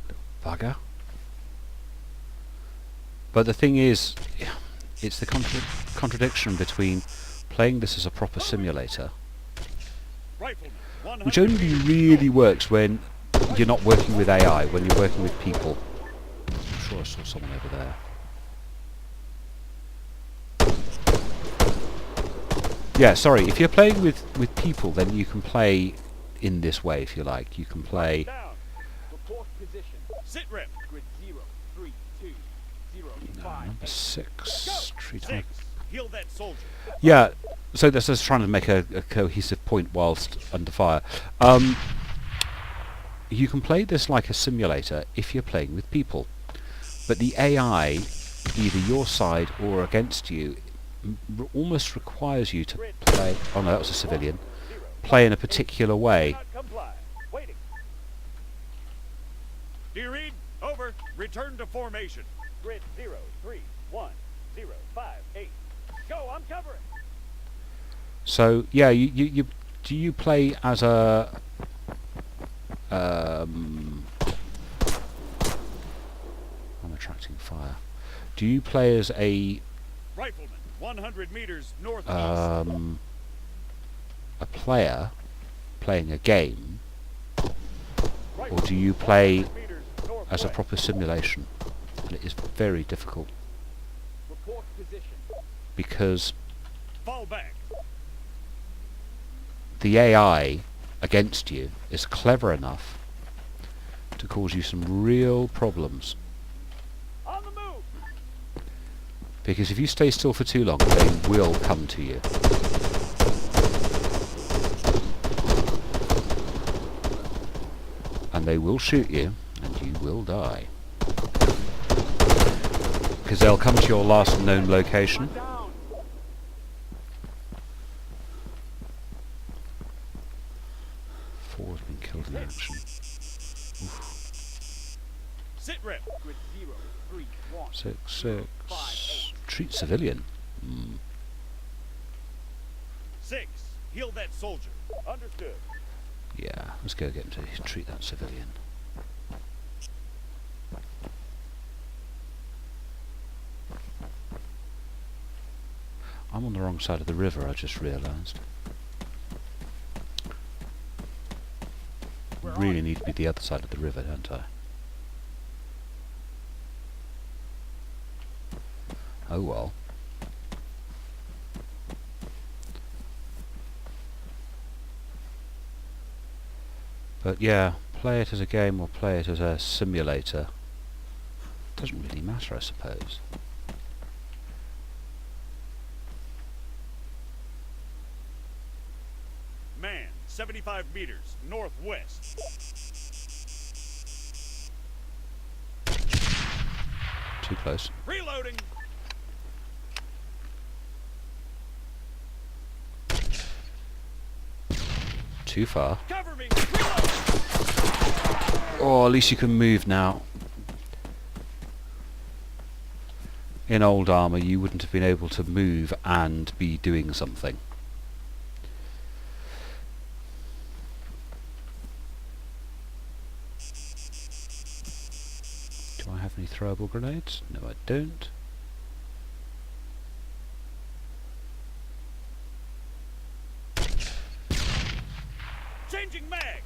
Little bugger. But the thing is, it's the contradiction between playing this as a proper simulator, Rifleman, 100 which only meters really north. works when you're not working with AI, when you're working with people. I'm sure I saw someone over there. Yeah, sorry, if you're playing with people, then you can play in this way, if you like. You can play... Down. Report position. Sit rep. Grid 0, 3, 2, 0, 5. Number 6. Treat 6. Heal that soldier. Yeah, so that's just trying to make a cohesive point whilst under fire. You can play this like a simulator if you're playing with people, but the AI, either your side or against you, almost requires you to play... Oh no, that was a civilian. Play in a particular way. Not comply. Waiting. Do you read? Over. Return to formation. Grid 0, 3, 1, 0, 5, 8. Go, I'm covering. So yeah, do you play as a I'm attracting fire. Do you play as a Rifleman, 100 meters northeast. a player playing a game, or do you play as a proper simulation? And it is very difficult Report position. because Fall back. the AI against you is clever enough to cause you some real problems. On the move. Because if you stay still for too long, they will come to you. And they will shoot you, and you will die. Because they'll come to your last known location. Down. 4 have been killed in action. Sit rep. Grid 0, 3, 1. 6, 6. Treat civilian. 6. Heal that soldier. Understood. Yeah, let's go get him to treat that civilian. I'm on the wrong side of the river, I just realised. Really need to be the other side of the river, don't I? Oh well. But yeah, play it as a game or play it as a simulator. Doesn't really matter, I suppose. Man, 75 meters northwest. Too close. Reloading. Too far. Cover me. Reload. Oh, at least you can move now. In old armour, you wouldn't have been able to move and be doing something. Do I have any throwable grenades? No, I don't. Changing mags.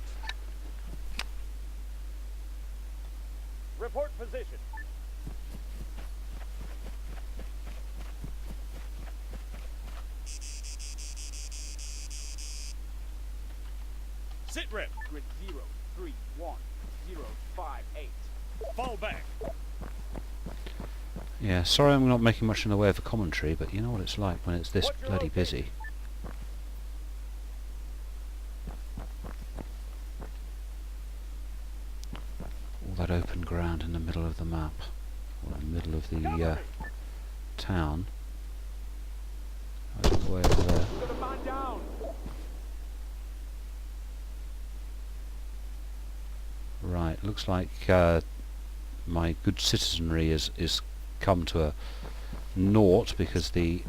position. Sit rep. Grid 031058. Fall back. Yeah, sorry I'm not making much in the way of a commentary, but you know what it's like when it's this What's your bloody location? busy. All that open ground in the middle of the map, or in the middle of the Cover me. town. I was on the way over there. Got a man down. Right, looks like my good citizenry is come to a naught because the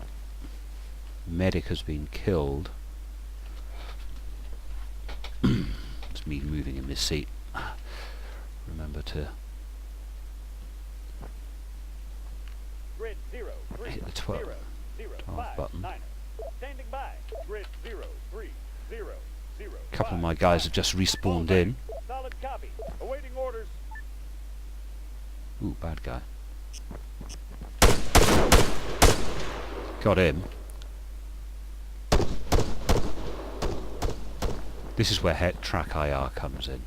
medic has been killed. It's me moving in this seat. Remember to Grid 03 hit the 12 button. 005 Standing by. Grid 03 A couple of my guys have just respawned in. Solid copy. Awaiting orders. Ooh, bad guy. Got him. This is where track IR comes in.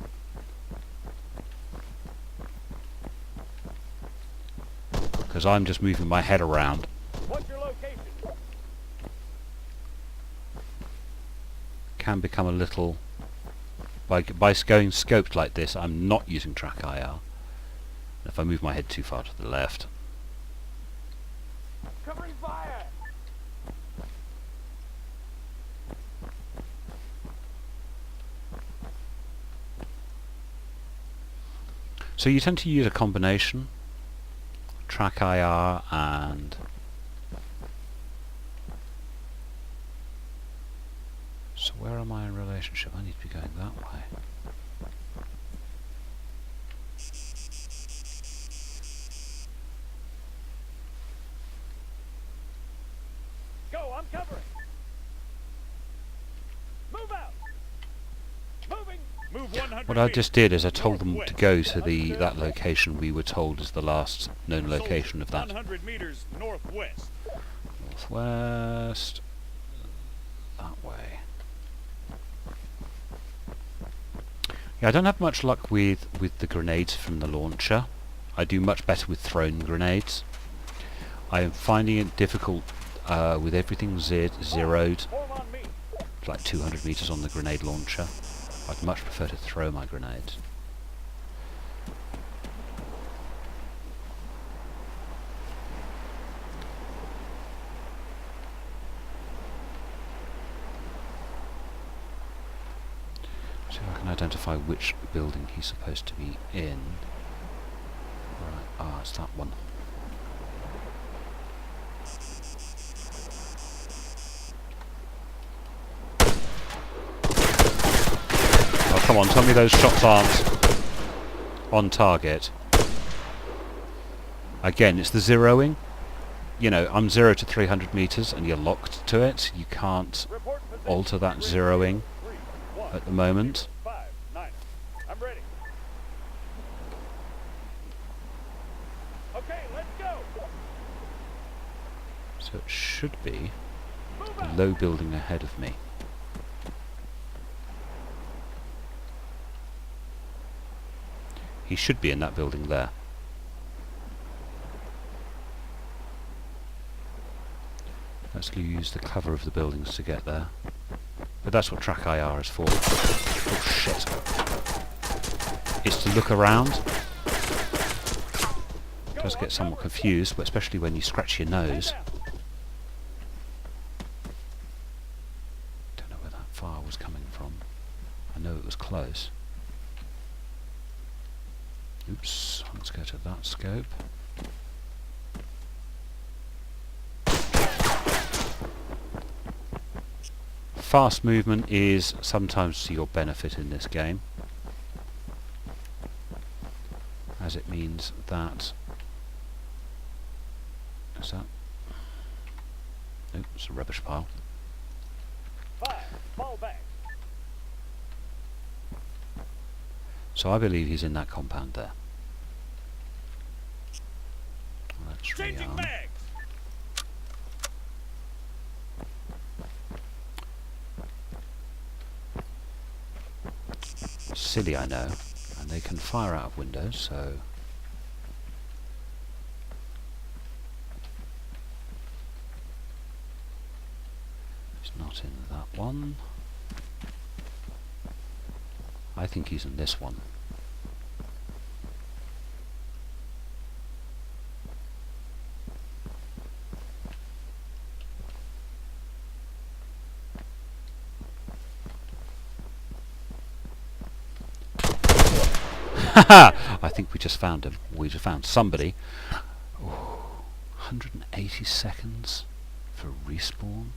Because I'm just moving my head around. What's your location? Can become a little... By going scoped like this, I'm not using track IR. If I move my head too far to the left... Covering fire. So you tend to use a combination. Track IR and... So where am I in relationship? I need to be going that way. Go, I'm covering. Move out. Moving. Move 100 What I meters. just did is I told them to Northwest. go to that location we were told is the last known location of that. 100 meters northwest. Northwest. That way. Yeah, I don't have much luck with the grenades from the launcher. I do much better with thrown grenades. I am finding it difficult with everything zeroed. Form on me. It's like 200 meters on the grenade launcher. I'd much prefer to throw my grenades. See if I can identify which building he's supposed to be in. Right, it's that one. Oh, come on, tell me those shots aren't on target. Again, it's the zeroing. You know, I'm 0 to 300 meters and you're locked to it. You can't Report position. alter that Grid zeroing 3-1. at the moment. 5-9. I'm ready. Okay, let's go. So it should be Move the out. low building ahead of me. He should be in that building there. Let's use the cover of the buildings to get there. But that's what track IR is for. Oh shit. It's to look around. It does get somewhat confused, but especially when you scratch your nose. Don't know where that fire was coming from. I know it was close. Oops, let's go to that scope. Fast movement is sometimes to your benefit in this game, as it means that... Is that... Nope, it's a rubbish pile. 5. Fall back. So I believe he's in that compound there. silly, I know, and they can fire out of windows, so... He's not in that one. I think he's in this one. I think we just found him. We just found somebody. Ooh, 180 seconds for respawn?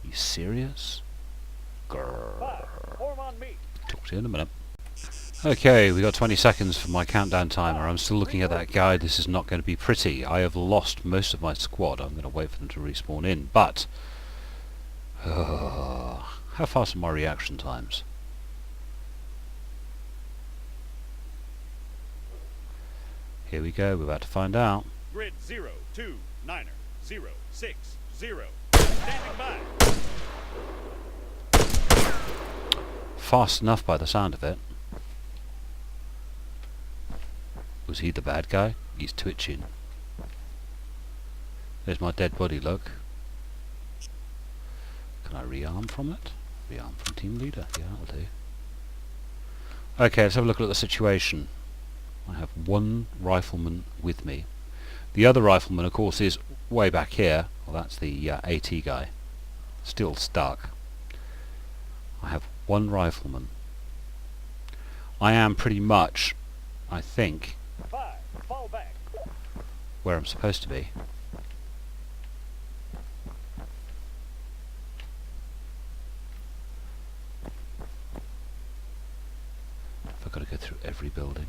You serious? Grrr. Form on me. Talk to you in a minute. Okay, we got 20 seconds for my countdown timer. I'm still looking at that guy. This is not going to be pretty. I have lost most of my squad. I'm going to wait for them to respawn in, but... how fast are my reaction times? Here we go, we're about to find out. Grid 0, 2, 9er, 0, 6, 0. Standing by. Fast enough by the sound of it. Was he the bad guy? He's twitching. There's my dead body, look. Can I rearm from it? Rearm from team leader, yeah, that'll do. Okay, let's have a look at the situation. I have one rifleman with me. The other rifleman, of course, is way back here. Well, that's the AT guy. Still stuck. I have one rifleman. I am pretty much, I think, 5, fall back. where I'm supposed to be. Have I got to go through every building?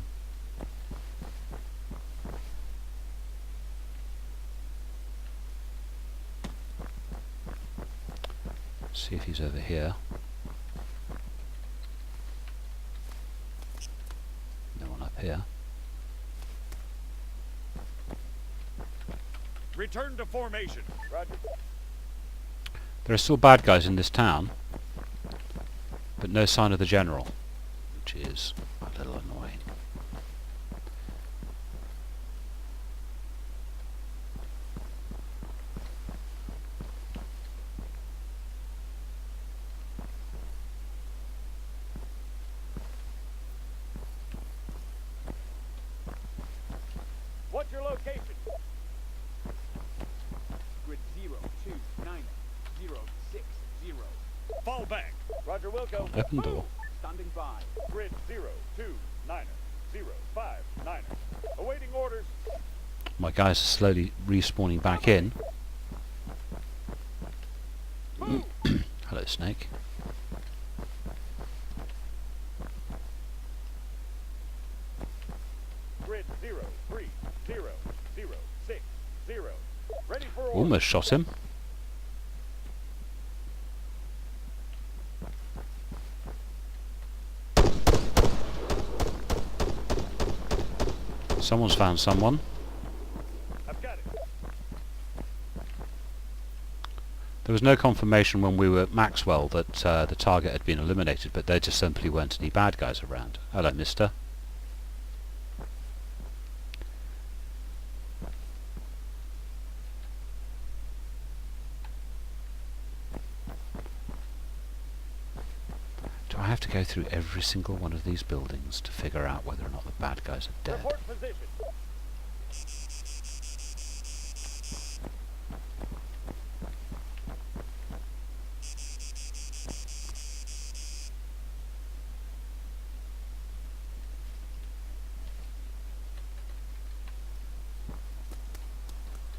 See if he's over here. No one up here. Return to formation. Roger. There are still bad guys in this town, but no sign of the general, which is a little annoying. What's your location? Grid 0, 2, 9, 0, 6, 0. Fall back. Roger, Wilco. Open door. Standing by. Grid 0, 2, 9er, 0, 5, 9er. Awaiting orders. My guys are slowly respawning back in. Hello, Snake. Grid 0, 3, 0, 0, 6, 0. Ready for orders. Almost shot him. Someone's found someone. I've got it. There was no confirmation when we were at Maxwell that the target had been eliminated, but there just simply weren't any bad guys around. Hello, mister. Do I have to go through every single one of these buildings to figure out whether or not the bad guys are dead? Report position.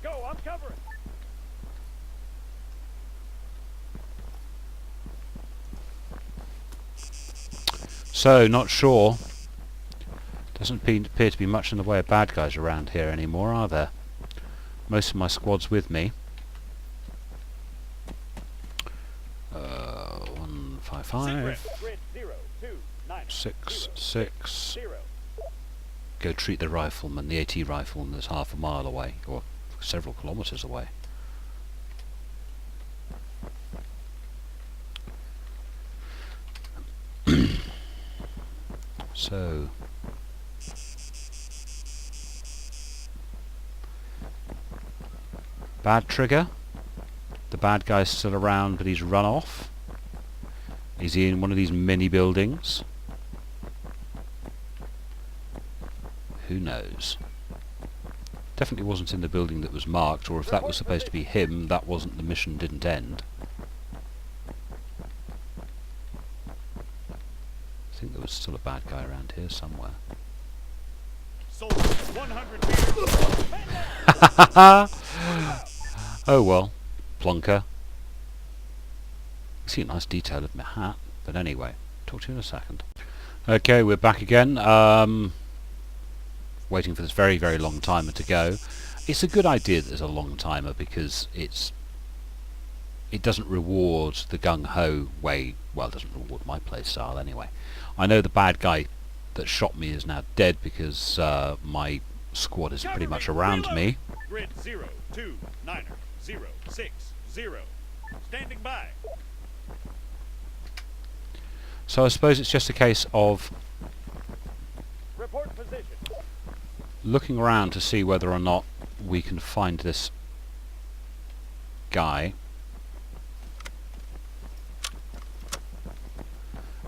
Go, I'm covering. So, not sure. Doesn't appear to be much in the way of bad guys around here anymore, are there? Most of my squad's with me. 155, Grid 0, 2, 9, 6, 0, 6. 0. Go treat the rifleman, the AT rifleman that's half a mile away, or several kilometres away. So... bad trigger. The bad guy's still around, but he's run off. Is he in one of these mini buildings? Who knows? Definitely wasn't in the building that was marked, or if that was supposed to be him, that wasn't, the mission didn't end. I think there was still a bad guy around here somewhere. Soldier, 100 meters. Oh well, plonker. See a nice detail of my hat, but anyway, talk to you in a second. Okay, we're back again. Waiting for this very, very long timer to go. It's a good idea that there's a long timer because it doesn't reward the gung-ho way. Well, it doesn't reward my play style anyway. I know the bad guy that shot me is now dead because my squad is pretty much around me. Grid 029er060. Standing by. So I suppose it's just a case of Report position. looking around to see whether or not we can find this guy.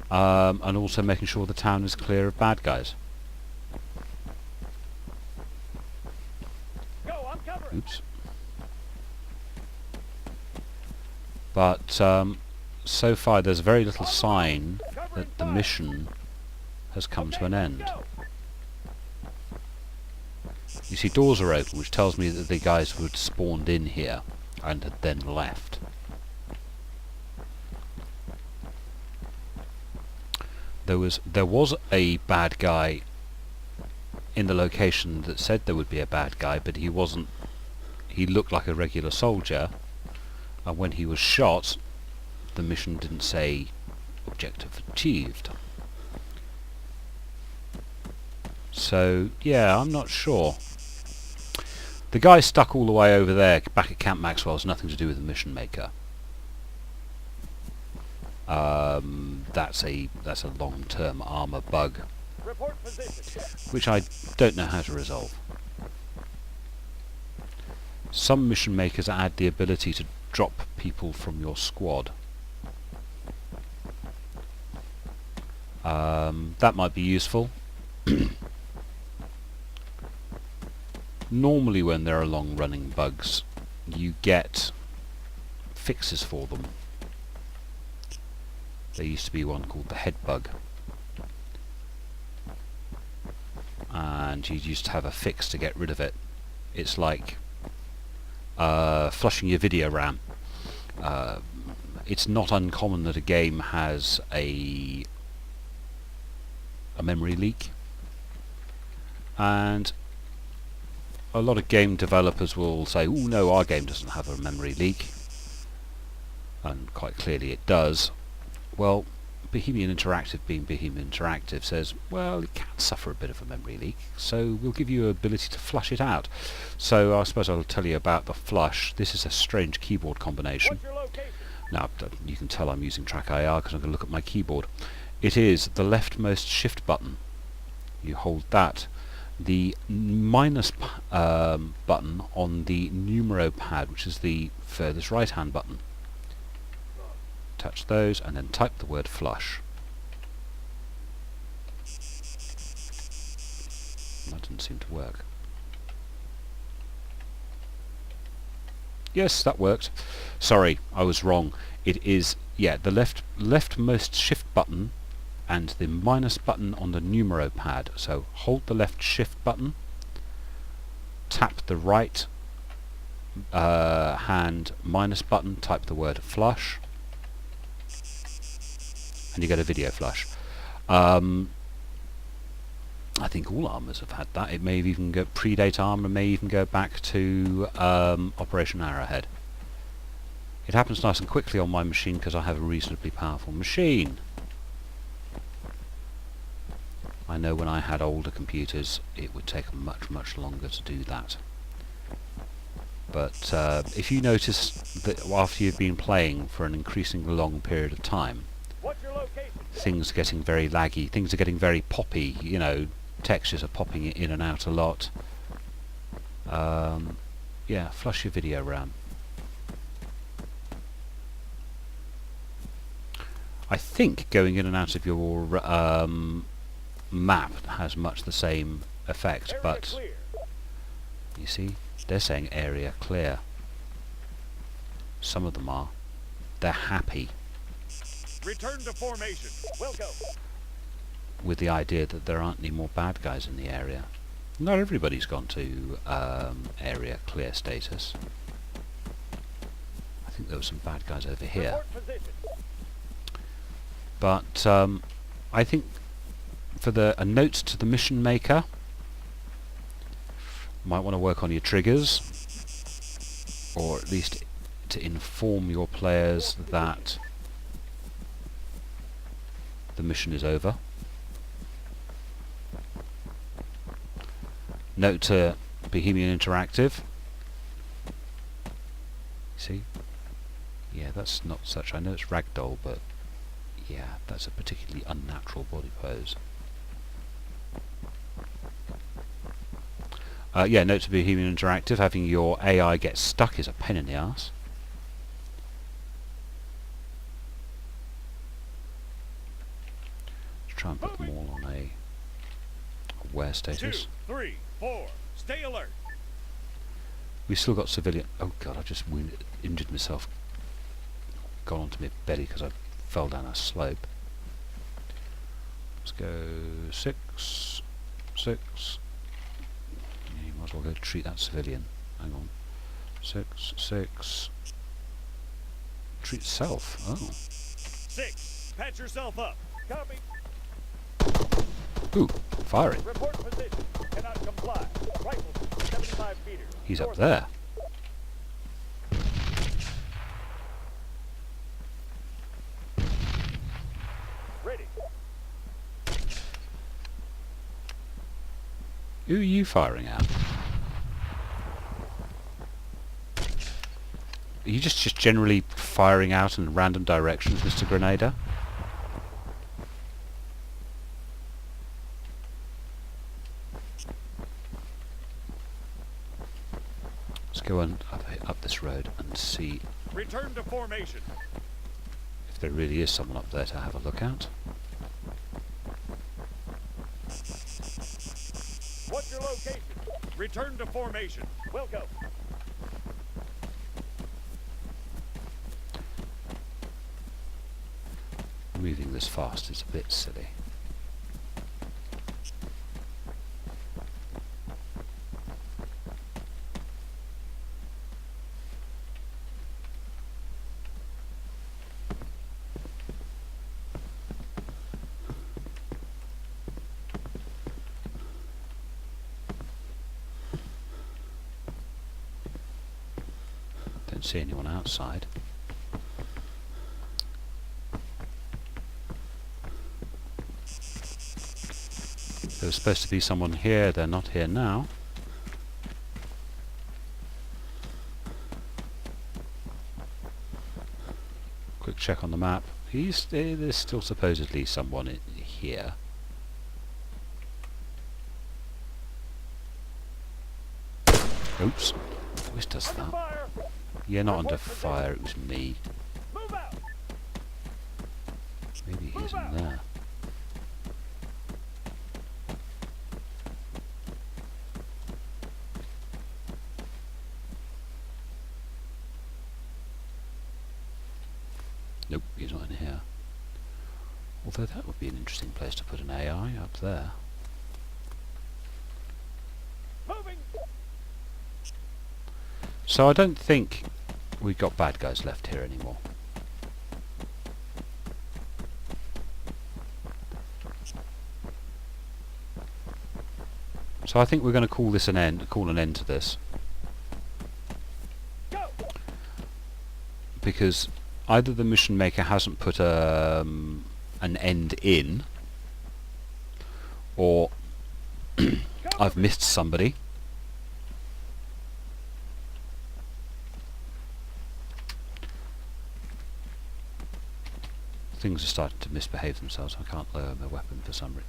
And also making sure the town is clear of bad guys. Go, I'm covering. Oops. But so far there's very little sign that the mission has come to an end. You see, doors are open, which tells me that the guys who had spawned in here and had then left. There was a bad guy in the location that said there would be a bad guy, but he wasn't. He looked like a regular soldier, and when he was shot, the mission didn't say objective achieved. So yeah, I'm not sure. The guy stuck all the way over there, back at Camp Maxwell, has nothing to do with the mission maker. That's a long-term ArmA bug, Report position. which I don't know how to resolve. Some mission makers add the ability to drop people from your squad. That might be useful. Normally when there are long-running bugs, you get fixes for them. There used to be one called the head bug, and you used to have a fix to get rid of it. It's like flushing your video RAM. It's not uncommon that a game has a memory leak, and a lot of game developers will say, "Oh no, our game doesn't have a memory leak," and quite clearly it does. Well, Bohemian Interactive, being Bohemian Interactive, says, well, it can suffer a bit of a memory leak, so we'll give you the ability to flush it out. So I suppose I'll tell you about the flush. This is a strange keyboard combination. What's your location? Now, you can tell I'm using track IR because I'm going to look at my keyboard. It is the leftmost shift button. You hold that. The minus button on the numero pad, which is the furthest right-hand button. Touch those and then type the word flush. That didn't seem to work. Yes, that worked. Sorry, I was wrong. It is, yeah, the leftmost shift button and the minus button on the numero pad. So hold the left shift button, tap the right hand minus button, type the word flush, and you get a video flush. I think all ArmAs have had that. It may even go predate ArmA, may even go back to Operation Arrowhead. It happens nice and quickly on my machine because I have a reasonably powerful machine. I know when I had older computers it would take much, much longer to do that. But if you notice that after you've been playing for an increasingly long period of time, What's your location? things are getting very laggy, things are getting very poppy, you know, textures are popping in and out a lot. Yeah, flush your video RAM. I think going in and out of your map has much the same effect, Area but clear. you see, they're saying area clear. Some of them are. They're happy Return to formation. We'll go. with the idea that there aren't any more bad guys in the area. Not everybody's gone to area clear status. I think there were some bad guys over here. Report position. But I think for a note to the mission maker, might want to work on your triggers, or at least to inform your players that the mission is over. Note to Bohemian Interactive. See? Yeah, that's not such. I know it's ragdoll, but yeah, that's a particularly unnatural body pose. Yeah, note to Bohemian Interactive, having your AI get stuck is a pain in the arse. Let's try and put them all on a aware status. 2, 3, 4. Stay alert. We've still got civilian. Oh god, I just injured myself. Gone onto my belly because I fell down a slope. Let's go 6, 6. Yeah, you might as well go treat that civilian. Hang on. 6, 6. Treat self. Oh. 6. Patch yourself up. Copy. Ooh, firing. Report position. Cannot comply. Rifles 75 meters. He's up North. there. Ready. Who are you firing at? Are you just generally firing out in random directions, Mr. Grenadier? Let's go on up this road and see Return to formation. if there really is someone up there to have a look at. What's your location? Return to formation. We'll go. Moving this fast is a bit silly. Don't see anyone outside. There was supposed to be someone here, they're not here now. Quick check on the map. There's still supposedly someone here. Oops. Always does Under that. fire. Yeah, not under fire, it was me. Move out. Maybe he's in there. Nope, he's not in here. Although that would be an interesting place to put an AI, up there. Moving. So I don't think we've got bad guys left here anymore. So I think we're going to call this an end to this. Go. Because either the mission maker hasn't put an end in, or I've missed somebody. things are starting to misbehave themselves. I can't lower my weapon for some reason.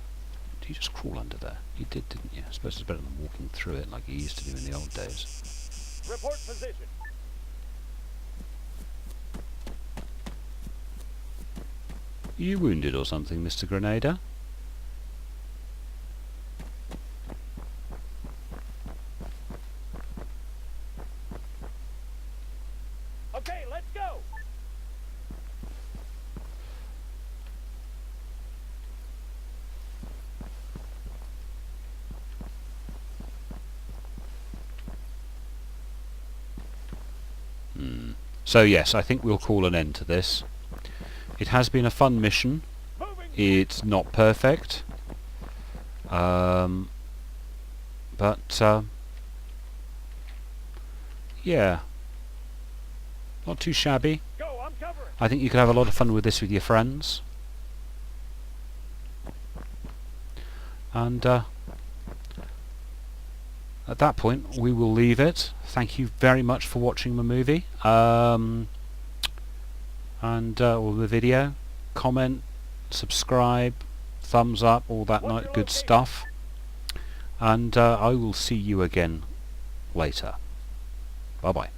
Did you just crawl under there? You did, didn't you? I suppose it's better than walking through it like you used to do in the old days. Report position. Are you wounded or something, Mr. Grenadier? Okay, let's go. So yes, I think we'll call an end to this. It has been a fun mission. Moving. It's not perfect. Yeah. Not too shabby. Go, I'm covering. I think you could have a lot of fun with this with your friends. And at that point we will leave it. Thank you very much for watching the movie. Or the video. Comment, subscribe, thumbs up, all that good stuff. And I will see you again later. Bye bye.